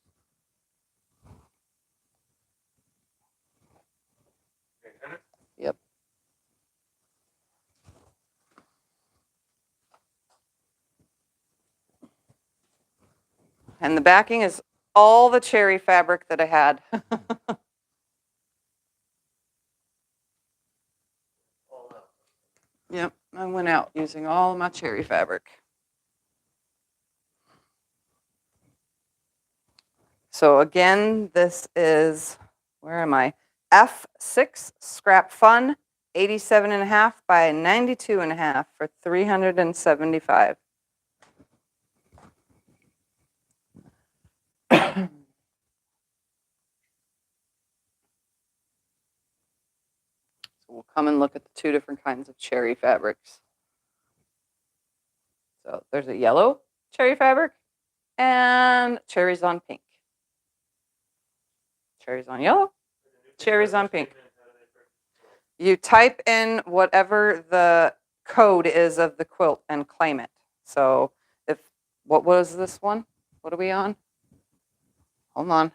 Speaker 1: Yep. And the backing is all the cherry fabric that I had. Yep, I went out using all my cherry fabric. So again, this is, where am I? F6 Scrap Fun, 87.5 by 92.5 for $375. So we'll come and look at the two different kinds of cherry fabrics. So there's a yellow cherry fabric and cherries on pink. Cherries on yellow, cherries on pink. You type in whatever the code is of the quilt and claim it. So what was this one? What are we on? Hold on.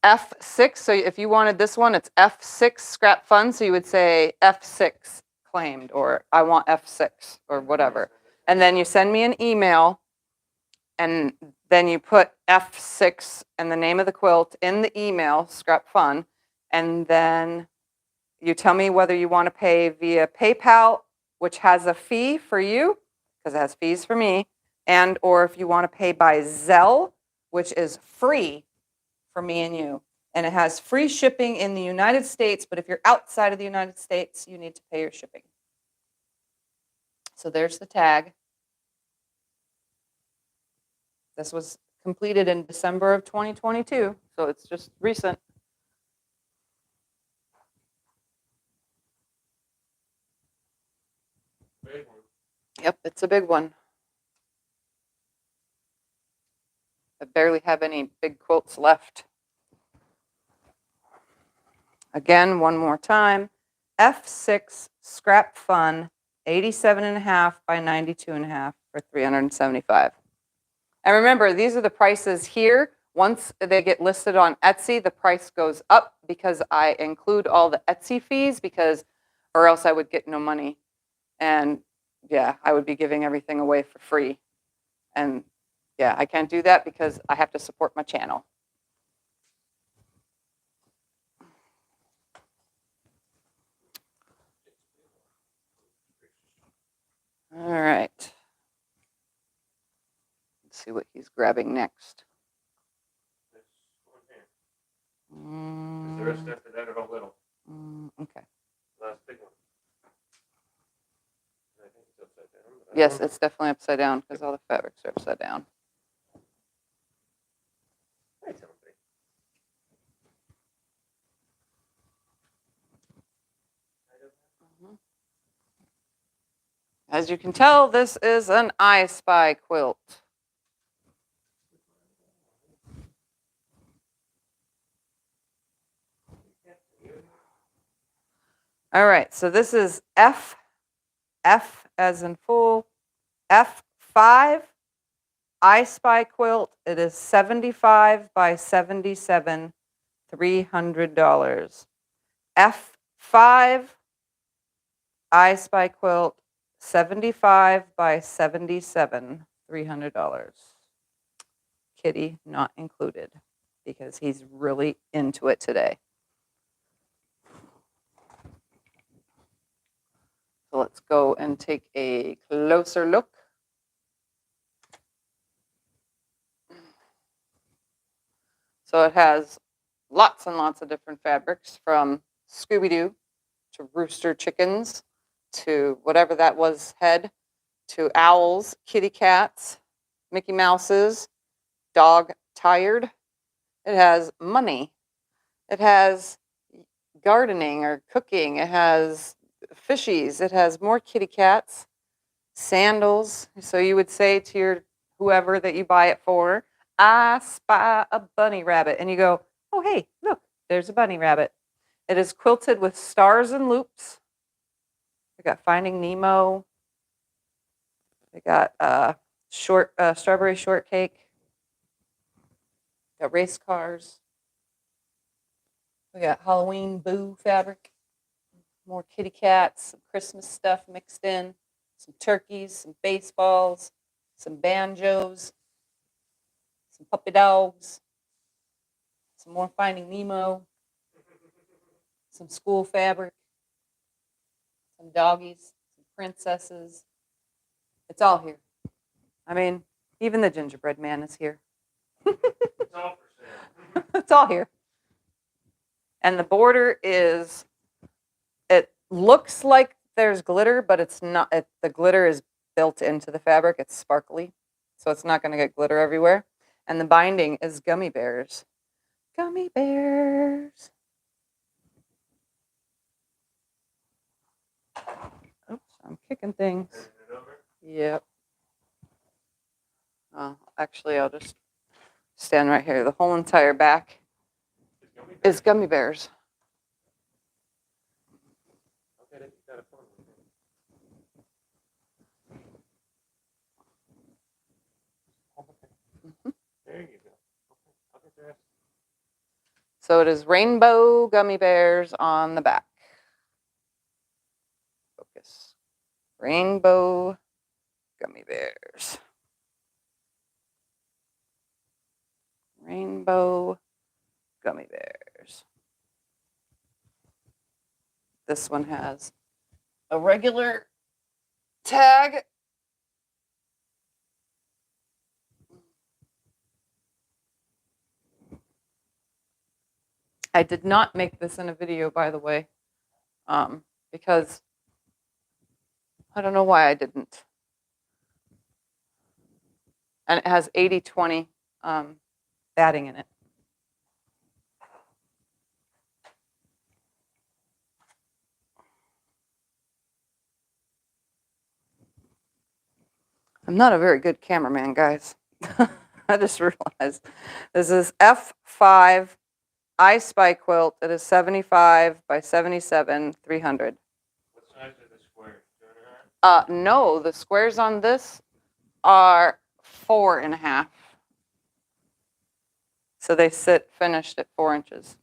Speaker 1: F6. So if you wanted this one, it's F6 Scrap Fun. So you would say F6 claimed, or I want F6 or whatever. And then you send me an email, and then you put F6 and the name of the quilt in the email, Scrap Fun, and then you tell me whether you want to pay via PayPal, which has a fee for you, because it has fees for me, and or if you want to pay by Zelle, which is free for me and you. And it has free shipping in the United States, but if you're outside of the United States, you need to pay your shipping. So there's the tag. This was completed in December of 2022, so it's just recent.
Speaker 2: Big one.
Speaker 1: Yep, it's a big one. I barely have any big quilts left. Again, one more time. F6 Scrap Fun, 87.5 by 92.5 for $375. And remember, these are the prices here. Once they get listed on Etsy, the price goes up because I include all the Etsy fees, or else I would get no money. And yeah, I would be giving everything away for free. And yeah, I can't do that because I have to support my channel. All right. Let's see what he's grabbing next.
Speaker 2: Is there a step to that at all little?
Speaker 1: Okay.
Speaker 2: Last big one. I think it's upside down.
Speaker 1: Yes, it's definitely upside down because all the fabrics are upside down. As you can tell, this is an I Spy quilt. All right, so this is F as in full, F5 I Spy quilt. It is 75 by 77 $300. F5 I Spy Quilt, 75 by 77, $300. Kitty not included because he's really into it today. So let's go and take a closer look. So it has lots and lots of different fabrics, from Scooby-Doo to rooster chickens to whatever that was, head, to owls, kitty cats, Mickey Mouses, dog tired. It has money. It has gardening or cooking. It has fishies. It has more kitty cats, sandals. So you would say to your whoever that you buy it for, I spy a bunny rabbit. And you go, oh, hey, look, there's a bunny rabbit. It is quilted with stars and loops. We got Finding Nemo. We got strawberry shortcake. Got race cars. We got Halloween boo fabric. More kitty cats, some Christmas stuff mixed in. Some turkeys, some baseballs, some banjos, some puppy dogs, some more Finding Nemo, some school fabric, some doggies, some princesses. It's all here. I mean, even the gingerbread man is here.
Speaker 2: It's all for sale.
Speaker 1: It's all here. And the border is, it looks like there's glitter, but it's not. The glitter is built into the fabric. It's sparkly, so it's not going to get glitter everywhere. And the binding is gummy bears. Gummy bears. Oops, I'm kicking things. Yep. Oh, actually, I'll just stand right here. The whole entire back is gummy bears.
Speaker 2: There you go. I'll get the rest.
Speaker 1: So it is rainbow gummy bears on the back. Focus. Rainbow gummy bears. Rainbow gummy bears. This one has a regular tag. I did not make this in a video, by the way, because I don't know why I didn't. And it has 80/20 batting in it. I'm not a very good cameraman, guys. I just realized this is F5 I Spy Quilt. It is 75 by 77, 300.
Speaker 2: What size are the squares? 2.5?
Speaker 1: No, the squares on this are 4.5. So they sit finished at 4 inches.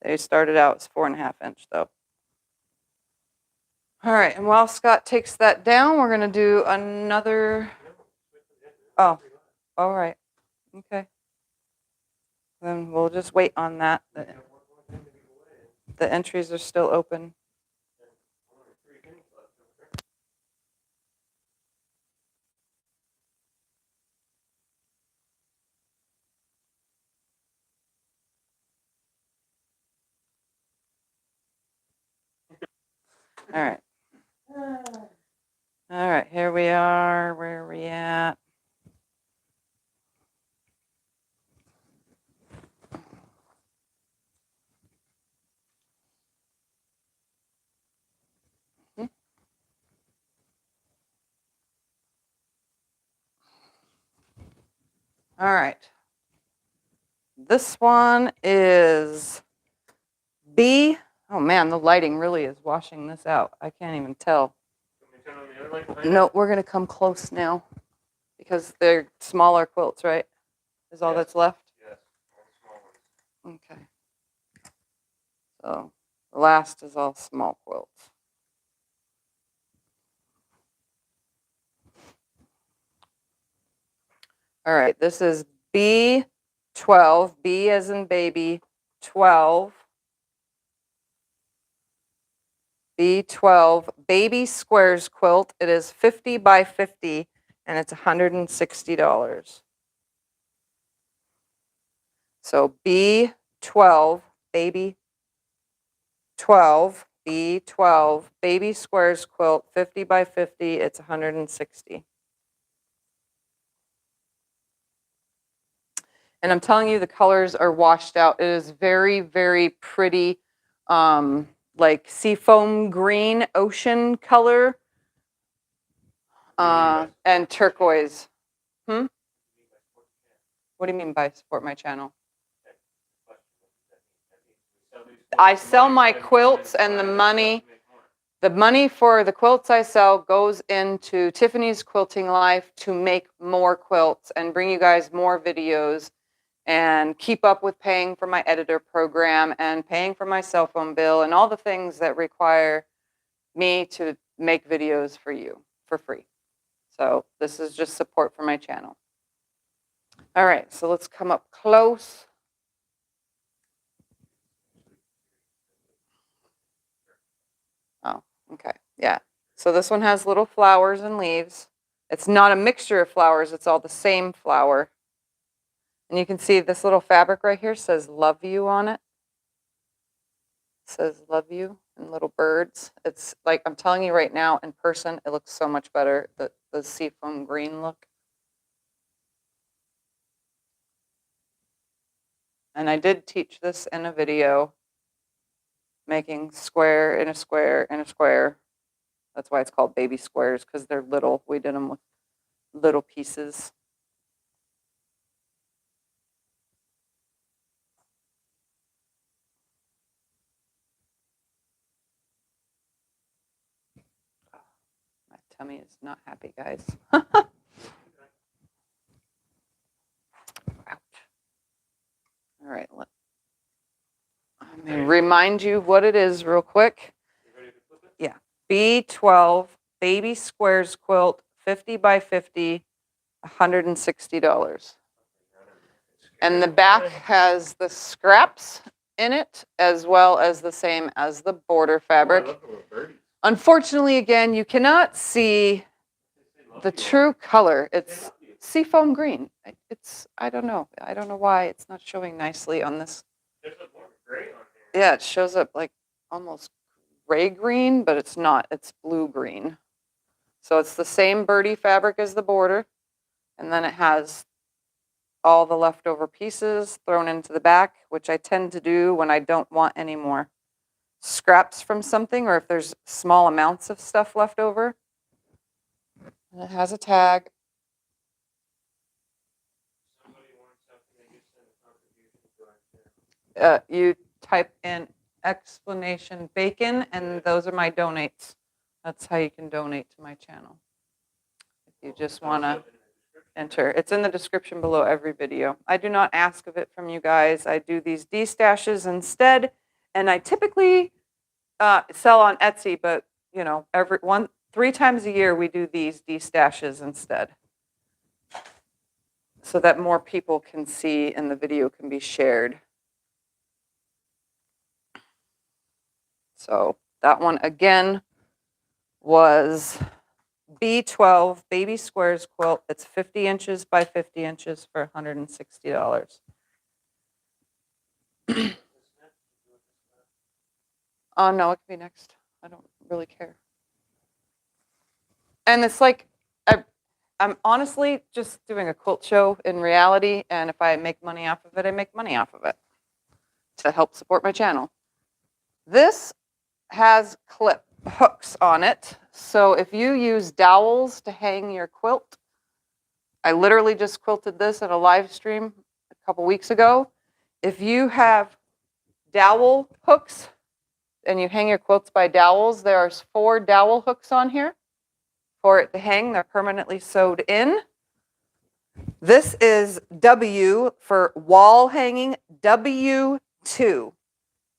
Speaker 1: They started out as 4.5 inch though. All right, and while Scott takes that down, we're gonna do another. Oh, all right, okay. Then we'll just wait on that. The entries are still open. All right. All right, here we are. Where are we at? All right. This one is B. Oh man, the lighting really is washing this out. I can't even tell.
Speaker 2: Can we turn on the other light behind
Speaker 1: No, we're going to come close now because they're smaller quilts, right? Is all
Speaker 2: Yes.
Speaker 1: that's left?
Speaker 2: Yes.
Speaker 1: Okay. So the last is all small quilts. All right, this is B12, B as in baby, 12. B12 baby squares quilt. It is 50 by 50 and it's $160. So B12 baby 12 B12 baby squares quilt 50 by 50, it's 160. And I'm telling you, the colors are washed out. It is very, very pretty, like seafoam green ocean color, and turquoise. What do you mean by support my channel? I sell my quilts, and the money for the quilts I sell goes into Tiffany's Quilting Life to make more quilts and bring you guys more videos and keep up with paying for my editor program and paying for my cell phone bill and all the things that require me to make videos for you for free. So this is just support for my channel. All right, so let's come up close. Oh, okay, yeah. So this one has little flowers and leaves. It's not a mixture of flowers, it's all the same flower. And you can see this little fabric right here says love you on it. It says love you and little birds. It's like, I'm telling you right now, in person, it looks so much better, the seafoam green look. And I did teach this in a video, making square in a square in a square. That's why it's called baby squares, because they're little. We did them with little pieces. My tummy is not happy, guys. Ouch. All right, let me remind you what it is real quick. Yeah, B12 baby squares quilt, 50 by 50, $160. And the back has the scraps in it, as well as the same as the border fabric. Unfortunately, again, you cannot see the true color. It's seafoam green. I don't know why it's not showing nicely on this. Yeah, it shows up like almost gray green, but it's not. It's blue green. So it's the same birdie fabric as the border, and then it has all the leftover pieces thrown into the back, which I tend to do when I don't want any more scraps from something, or if there's small amounts of stuff left over. And it has a tag. You type in explanation bacon, and those are my donates. That's how you can donate to my channel. If you just want to enter. It's in the description below every video. I do not ask of it from you guys. I do these destashes instead, and I typically sell on Etsy, but you know, 3 times a year we do these destashes instead, so that more people can see and the video can be shared. So that one again was B12 baby squares quilt. It's 50 inches by 50 inches for $160. Oh, no, it can be next. I don't really care. And it's like, I'm honestly just doing a quilt show in reality, and if I make money off of it, I make money off of it to help support my channel. This has clip hooks on it, so if you use dowels to hang your quilt, I literally just quilted this at a live stream a couple weeks ago. If you have dowel hooks and you hang your quilts by dowels, there are 4 dowel hooks on here for it to hang. They're permanently sewed in. This is W for wall hanging, W2.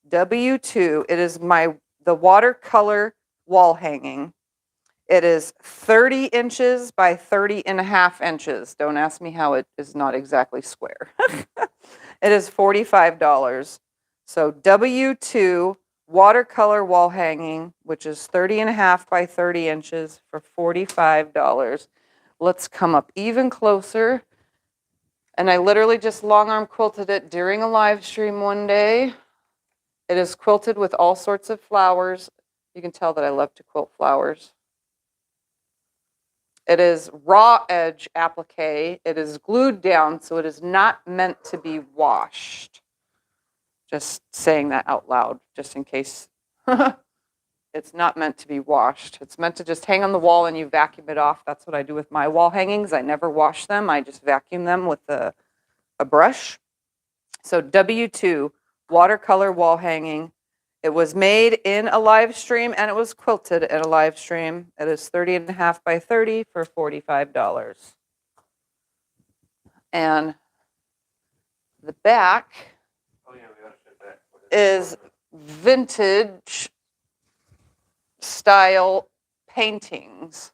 Speaker 1: W2. It is the watercolor wall hanging. It is 30 inches by 30.5 inches. Don't ask me how it is not exactly square. It is $45. So W2 watercolor wall hanging, which is 30.5 by 30 inches for $45. Let's come up even closer. And I literally just long arm quilted it during a live stream one day. It is quilted with all sorts of flowers. You can tell that I love to quilt flowers. It is raw edge applique. It is glued down, so it is not meant to be washed. Just saying that out loud, just in case. It's not meant to be washed. It's meant to just hang on the wall and you vacuum it off. That's what I do with my wall hangings. I never wash them. I just vacuum them with a brush. So W2, watercolor wall hanging. It was made in a live stream and it was quilted in a live stream. It is 30.5 by 30 for $45. And the back is vintage style paintings.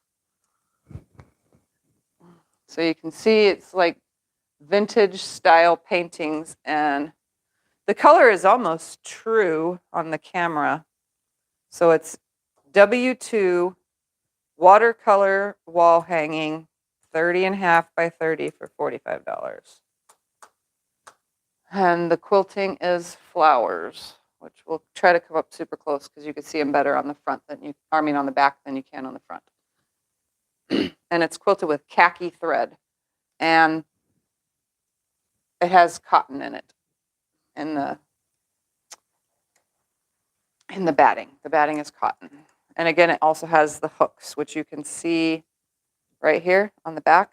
Speaker 1: So you can see it's like vintage style paintings, and the color is almost true on the camera. So it's W2 watercolor wall hanging, 30.5 by 30 for $45. And the quilting is flowers, which we'll try to come up super close because you can see them better on the front on the back than you can on the front. And it's quilted with khaki thread, and it has cotton in it in the batting. The batting is cotton. And again, it also has the hooks, which you can see right here on the back.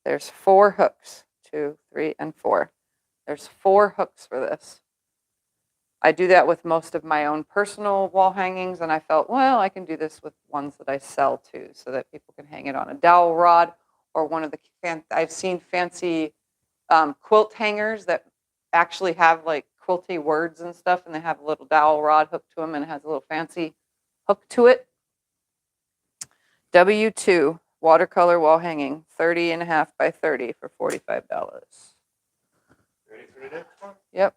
Speaker 1: There's 4 hooks, 2, 3, and 4. There's 4 hooks for this. I do that with most of my own personal wall hangings, and I felt, well, I can do this with ones that I sell too, so that people can hang it on a dowel rod or one of the, I've seen fancy quilt hangers that actually have like quilty words and stuff, and they have a little dowel rod hooked to them, and it has a little fancy hook to it. W2 watercolor wall hanging, 30.5 by 30 for $45.
Speaker 2: Ready for the next one?
Speaker 1: Yep.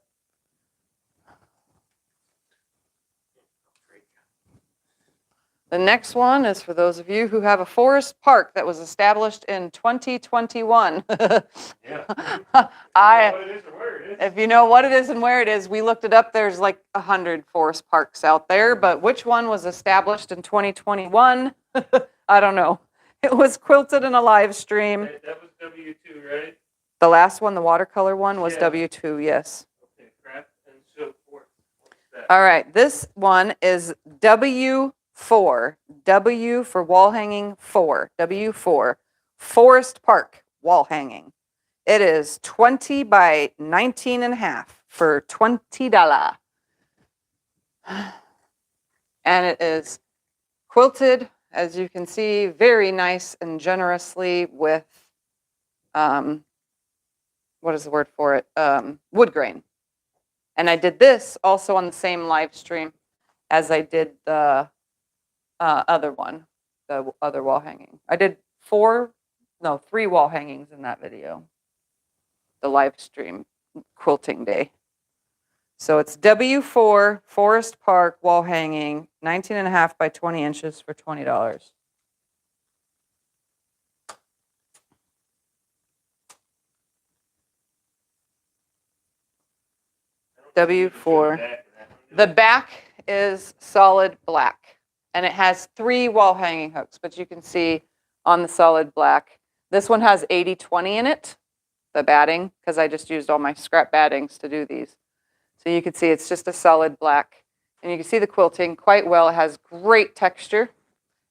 Speaker 1: The next one is for those of you who have a forest park that was established in 2021.
Speaker 2: Yeah.
Speaker 1: If you know what it is and where it is, we looked it up. There's like 100 forest parks out there, but which one was established in 2021? I don't know. It was quilted in a live stream.
Speaker 2: That was W2, right?
Speaker 1: The last one, the watercolor one, was
Speaker 2: Yeah.
Speaker 1: W2, yes.
Speaker 2: Okay, craft and so forth. What's that?
Speaker 1: All right, this one is W4. W for wall hanging 4. W4. Forest Park wall hanging. It is 20 by 19.5 for $20. And it is quilted, as you can see, very nice and generously with, what is the word for it? Wood grain. And I did this also on the same live stream as I did the other one, the other wall hanging. I did 3 wall hangings in that video, the live stream quilting day. So it's W4 Forest Park wall hanging, 19.5 by 20 inches for $20. W4. The back is solid black, and it has 3 wall hanging hooks, but you can see on the solid black. This one has 80/20 in it, the batting, because I just used all my scrap battings to do these. So you can see it's just a solid black, and you can see the quilting quite well. It has great texture,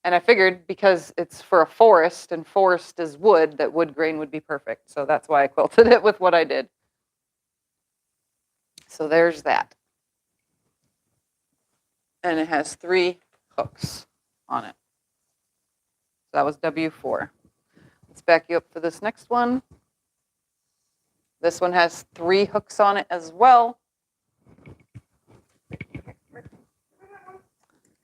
Speaker 1: and I figured because it's for a forest, and forest is wood, that wood grain would be perfect. So that's why I quilted it with what I did. So there's that. And it has 3 hooks on it. So that was W4. Let's back you up for this next one. This one has 3 hooks on it as well.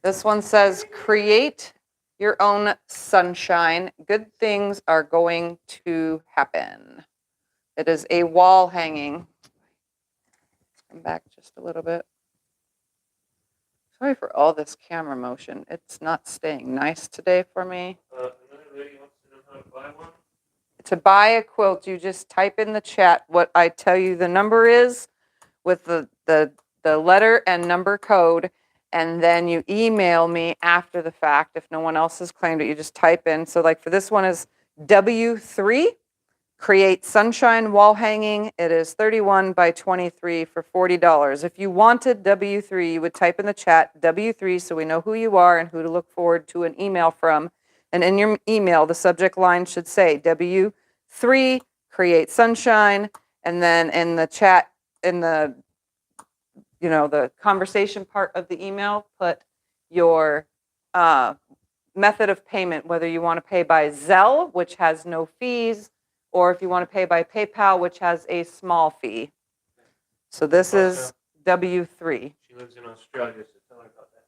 Speaker 1: This one says, create your own sunshine. Good things are going to happen. It is a wall hanging. Come back just a little bit. Sorry for all this camera motion. It's not staying nice today for me.
Speaker 2: Another lady wants to know how to buy one.
Speaker 1: To buy a quilt, you just type in the chat what I tell you the number is with the letter and number code, and then you email me after the fact. If no one else has claimed it, you just type in. So like for this one is W3, create sunshine wall hanging. It is 31 by 23 for $40. If you wanted W3, you would type in the chat W3 so we know who you are and who to look forward to an email from. And in your email, the subject line should say W3, create sunshine. And then in the chat, in the, the conversation part of the email, put your method of payment, whether you want to pay by Zelle, which has no fees, or if you want to pay by PayPal, which has a small fee. So this is W3.
Speaker 2: She lives in Australia, so tell her about that.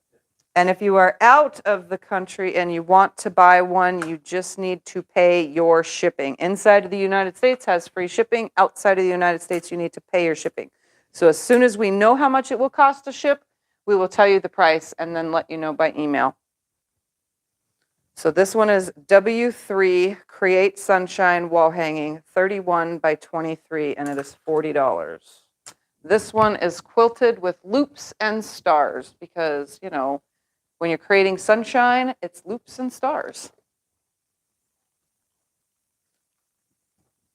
Speaker 1: And if you are out of the country and you want to buy one, you just need to pay your shipping. Inside of the United States has free shipping. Outside of the United States, you need to pay your shipping. So as soon as we know how much it will cost to ship, we will tell you the price and then let you know by email. So this one is W3, create sunshine wall hanging, 31 by 23, and it is $40. This one is quilted with loops and stars because, when you're creating sunshine, it's loops and stars.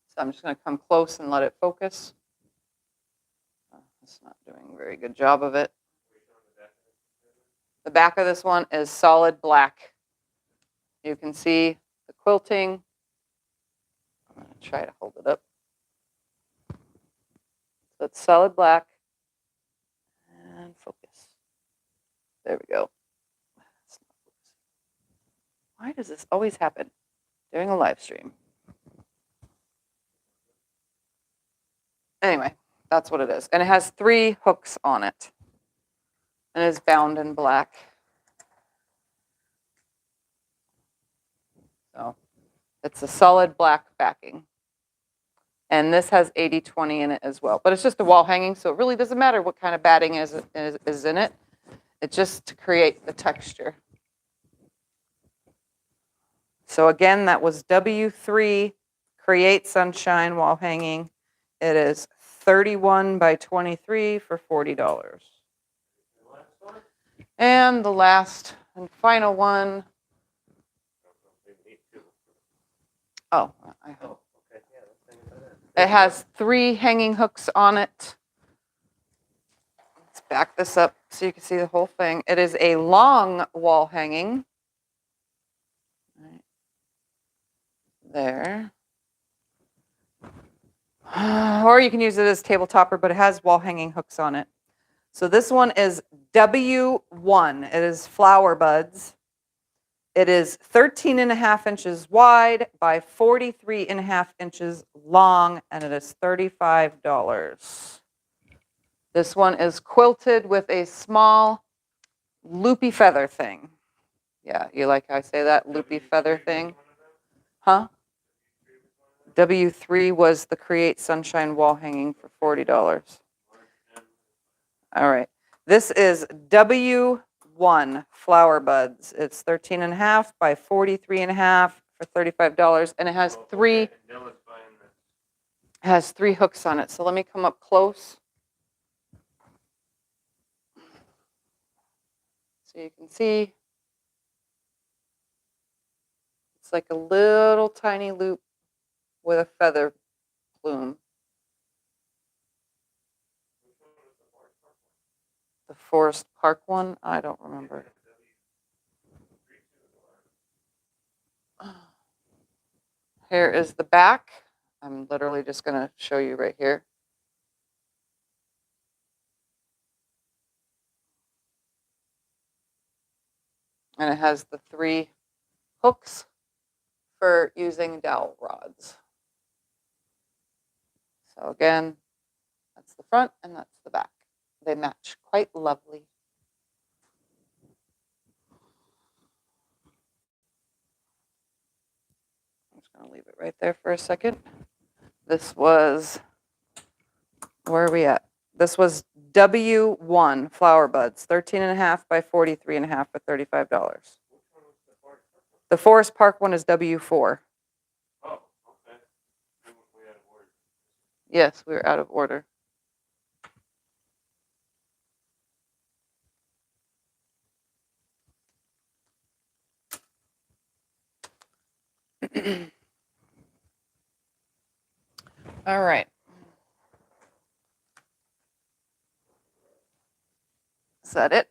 Speaker 1: So I'm just going to come close and let it focus. It's not doing a very good job of it. The back of this one is solid black. You can see the quilting. I'm going to try to hold it up. So it's solid black. And focus. There we go. Why does this always happen during a live stream? Anyway, that's what it is. And it has 3 hooks on it. And it's bound in black. So it's a solid black backing. And this has 80/20 in it as well. But it's just a wall hanging, so it really doesn't matter what kind of batting is in it. It's just to create the texture. So again, that was W3, create sunshine wall hanging. It is 31 by 23 for $40. And the last and final one. Oh, it has 3 hanging hooks on it. Let's back this up so you can see the whole thing. It is a long wall hanging. Right there. Or you can use it as table topper, but it has wall hanging hooks on it. So this one is W1. It is flower buds. It is 13.5 inches wide by 43.5 inches long, and it is $35. This one is quilted with a small loopy feather thing. Yeah, you like how I say that? Loopy feather thing? Huh? W3 was the Create Sunshine wall hanging for $40. All right. This is W1 flower buds. It's 13.5 by 43.5 for $35, and it has 3 hooks on it. So let me come up close so you can see. It's like a little tiny loop with a feather plume. The Forest Park one? I don't remember. Here is the back. I'm literally just going to show you right here. And it has the 3 hooks for using dowel rods. So again, that's the front and that's the back. They match quite lovely. I'm just going to leave it right there for a second. This was, where are we at? This was W1 flower buds, 13.5 by 43.5 for $35. The Forest Park one is W4.
Speaker 2: Oh, okay. We had a word.
Speaker 1: Yes, we were out of order. All right. Is that it?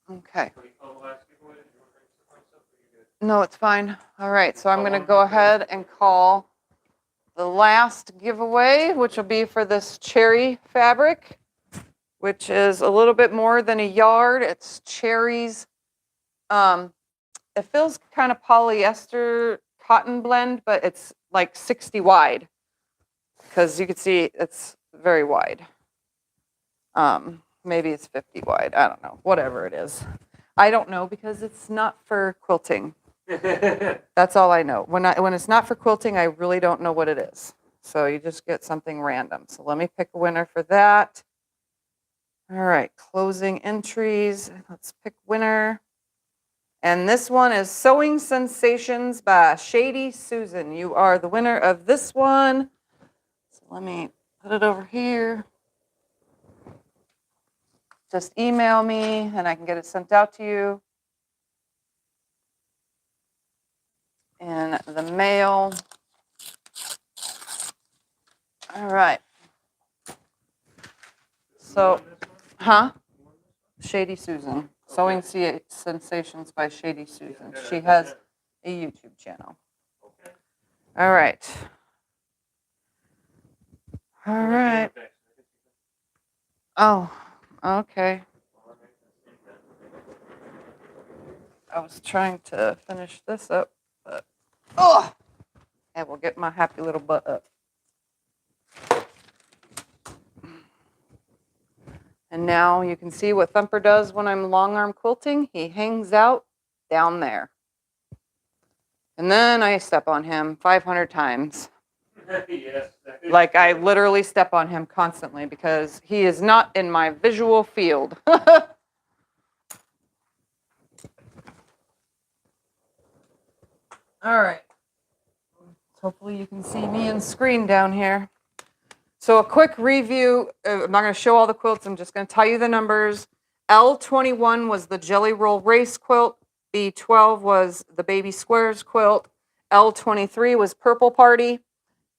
Speaker 1: Okay. No, it's fine. All right, so I'm going to go ahead and call the last giveaway, which will be for this cherry fabric, which is a little bit more than a yard. It's cherries. It feels kind of polyester cotton blend, but it's like 60 wide because you can see it's very wide. Maybe it's 50 wide. I don't know. Whatever it is. I don't know because it's not for quilting. That's all I know. When it's not for quilting, I really don't know what it is. So you just get something random. So let me pick a winner for that. All right, closing entries. Let's pick winner. And this one is Sewing Sensations by Shady Susan. You are the winner of this one. So let me put it over here. Just email me and I can get it sent out to you. In the mail. All right. So, Shady Susan. Sewing Sensations by Shady Susan. She has a YouTube channel. All right. All right. Oh, okay. I was trying to finish this up, but I will get my happy little butt up. And now you can see what Thumper does when I'm long arm quilting. He hangs out down there. And then I step on him 500 times.
Speaker 2: Yes.
Speaker 1: Like I literally step on him constantly because he is not in my visual field. All right. Hopefully you can see me and screen down here. So a quick review. I'm not going to show all the quilts. I'm just going to tell you the numbers. L21 was the Jelly Roll Race quilt. B12 was the Baby Squares quilt. L23 was Purple Party.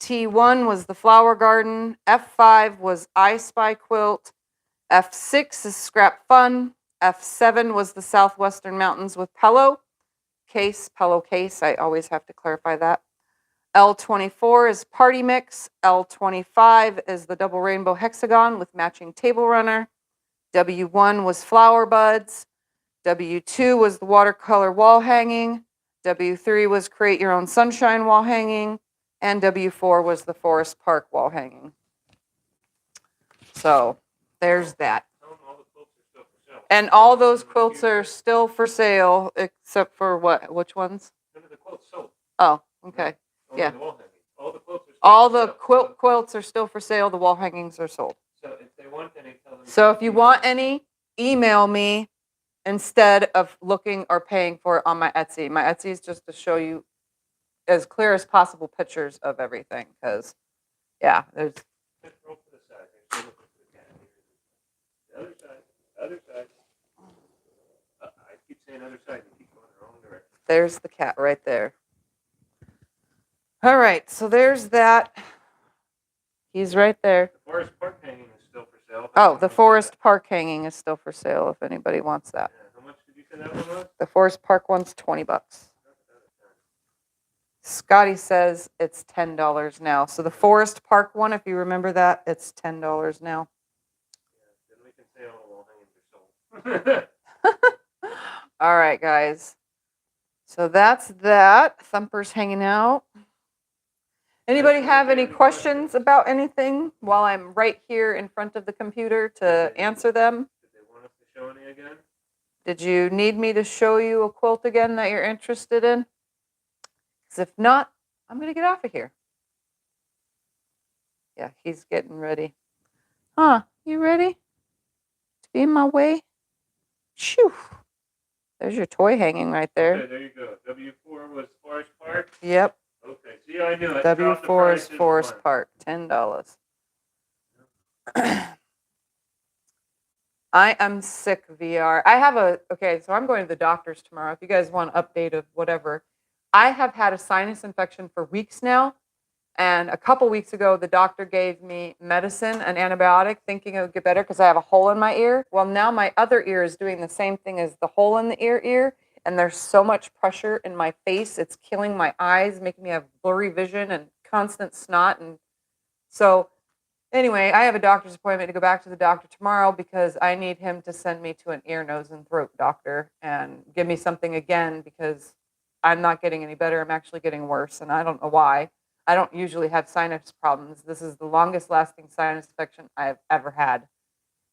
Speaker 1: T1 was the Flower Garden. F5 was I Spy quilt. F6 is Scrap Fun. F7 was the Southwestern Mountains with Pillow Case. I always have to clarify that. L24 is Party Mix. L25 is the Double Rainbow Hexagon with matching table runner. W1 was Flower Buds. W2 was the Watercolor Wall Hanging. W3 was Create Your Own Sunshine Wall Hanging. And W4 was the Forest Park Wall Hanging. So there's that. And all those quilts are still for sale, except for what? Which ones?
Speaker 2: None of the quilts sold.
Speaker 1: Oh, okay.
Speaker 2: Only
Speaker 1: Yeah.
Speaker 2: the wall hangings. All the quilts are still
Speaker 1: All
Speaker 2: for
Speaker 1: the
Speaker 2: sale.
Speaker 1: quilts are still for sale. The wall hangings are sold.
Speaker 2: So if they want any, tell them.
Speaker 1: So if you want any, email me instead of looking or paying for it on my Etsy. My Etsy is just to show you as clear as possible pictures of everything. Because, yeah, there's.
Speaker 2: Roll to the side. There's no look at the other side. The other side. I keep saying other side. You keep going the wrong direction.
Speaker 1: There's the cat right there. All right, so there's that. He's right there.
Speaker 2: The Forest Park hanging is still for sale.
Speaker 1: Oh, the Forest Park hanging is still for sale if anybody wants that.
Speaker 2: Yeah, how much did you say that one was?
Speaker 1: The Forest Park one's $20. Scotty says it's $10 now. So the Forest Park one, if you remember that, it's $10 now.
Speaker 2: Yeah, then we can say all the wall hangings are sold.
Speaker 1: All right, guys. So that's that. Thumper's hanging out. Anybody have any questions about anything while I'm right here in front of the computer to answer them?
Speaker 2: Did they want us to show any again?
Speaker 1: Did you need me to show you a quilt again that you're interested in? Because if not, I'm going to get off of here. Yeah, he's getting ready. Huh, you ready to be in my way? Shoo. There's your toy hanging right there.
Speaker 2: Okay, there you go. W4 was Forest Park?
Speaker 1: Yep.
Speaker 2: Okay, see, I knew it.
Speaker 1: W4 is Forest Park, $10. I am sick, VR. I have okay, so I'm going to the doctor's tomorrow. If you guys want an update of whatever. I have had a sinus infection for weeks now. And a couple weeks ago, the doctor gave me medicine, an antibiotic, thinking it would get better because I have a hole in my ear. Well, now my other ear is doing the same thing as the hole in the ear. And there's so much pressure in my face. It's killing my eyes, making me have blurry vision and constant snot. And so anyway, I have a doctor's appointment to go back to the doctor tomorrow because I need him to send me to an ear, nose, and throat doctor and give me something again because I'm not getting any better. I'm actually getting worse, and I don't know why. I don't usually have sinus problems. This is the longest lasting sinus infection I've ever had.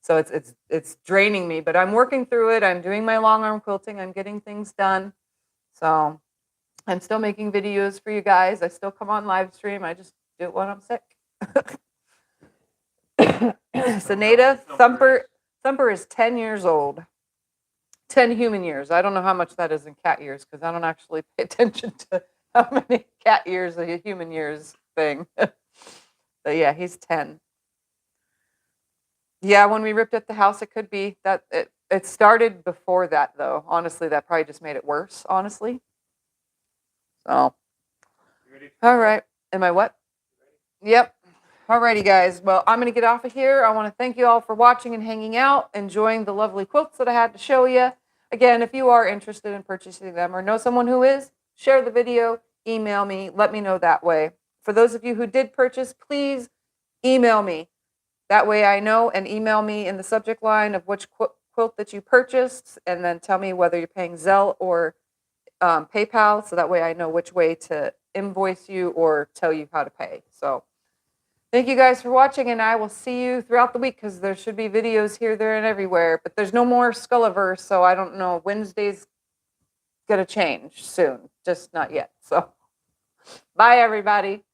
Speaker 1: So it's draining me, but I'm working through it. I'm doing my long arm quilting. I'm getting things done. So I'm still making videos for you guys. I still come on live stream. I just do it when I'm sick. Sonata, Thumper is 10 years old. 10 human years. I don't know how much that is in cat years because I don't actually pay attention to how many cat years a human years thing. But yeah, he's 10. Yeah, when we ripped up the house, it could be that it started before that, though. Honestly, that probably just made it worse, honestly. So, all right. Am I what? Yep. Alrighty, guys. Well, I'm going to get off of here. I want to thank you all for watching and hanging out, enjoying the lovely quilts that I had to show you. Again, if you are interested in purchasing them or know someone who is, share the video, email me, let me know that way. For those of you who did purchase, please email me. That way I know, and email me in the subject line of which quilt that you purchased, and then tell me whether you're paying Zelle or PayPal, so that way I know which way to invoice you or tell you how to pay. So thank you guys for watching, and I will see you throughout the week because there should be videos here, there, and everywhere. But there's no more Skulliverse, so I don't know. Wednesday's going to change soon, just not yet. So bye, everybody.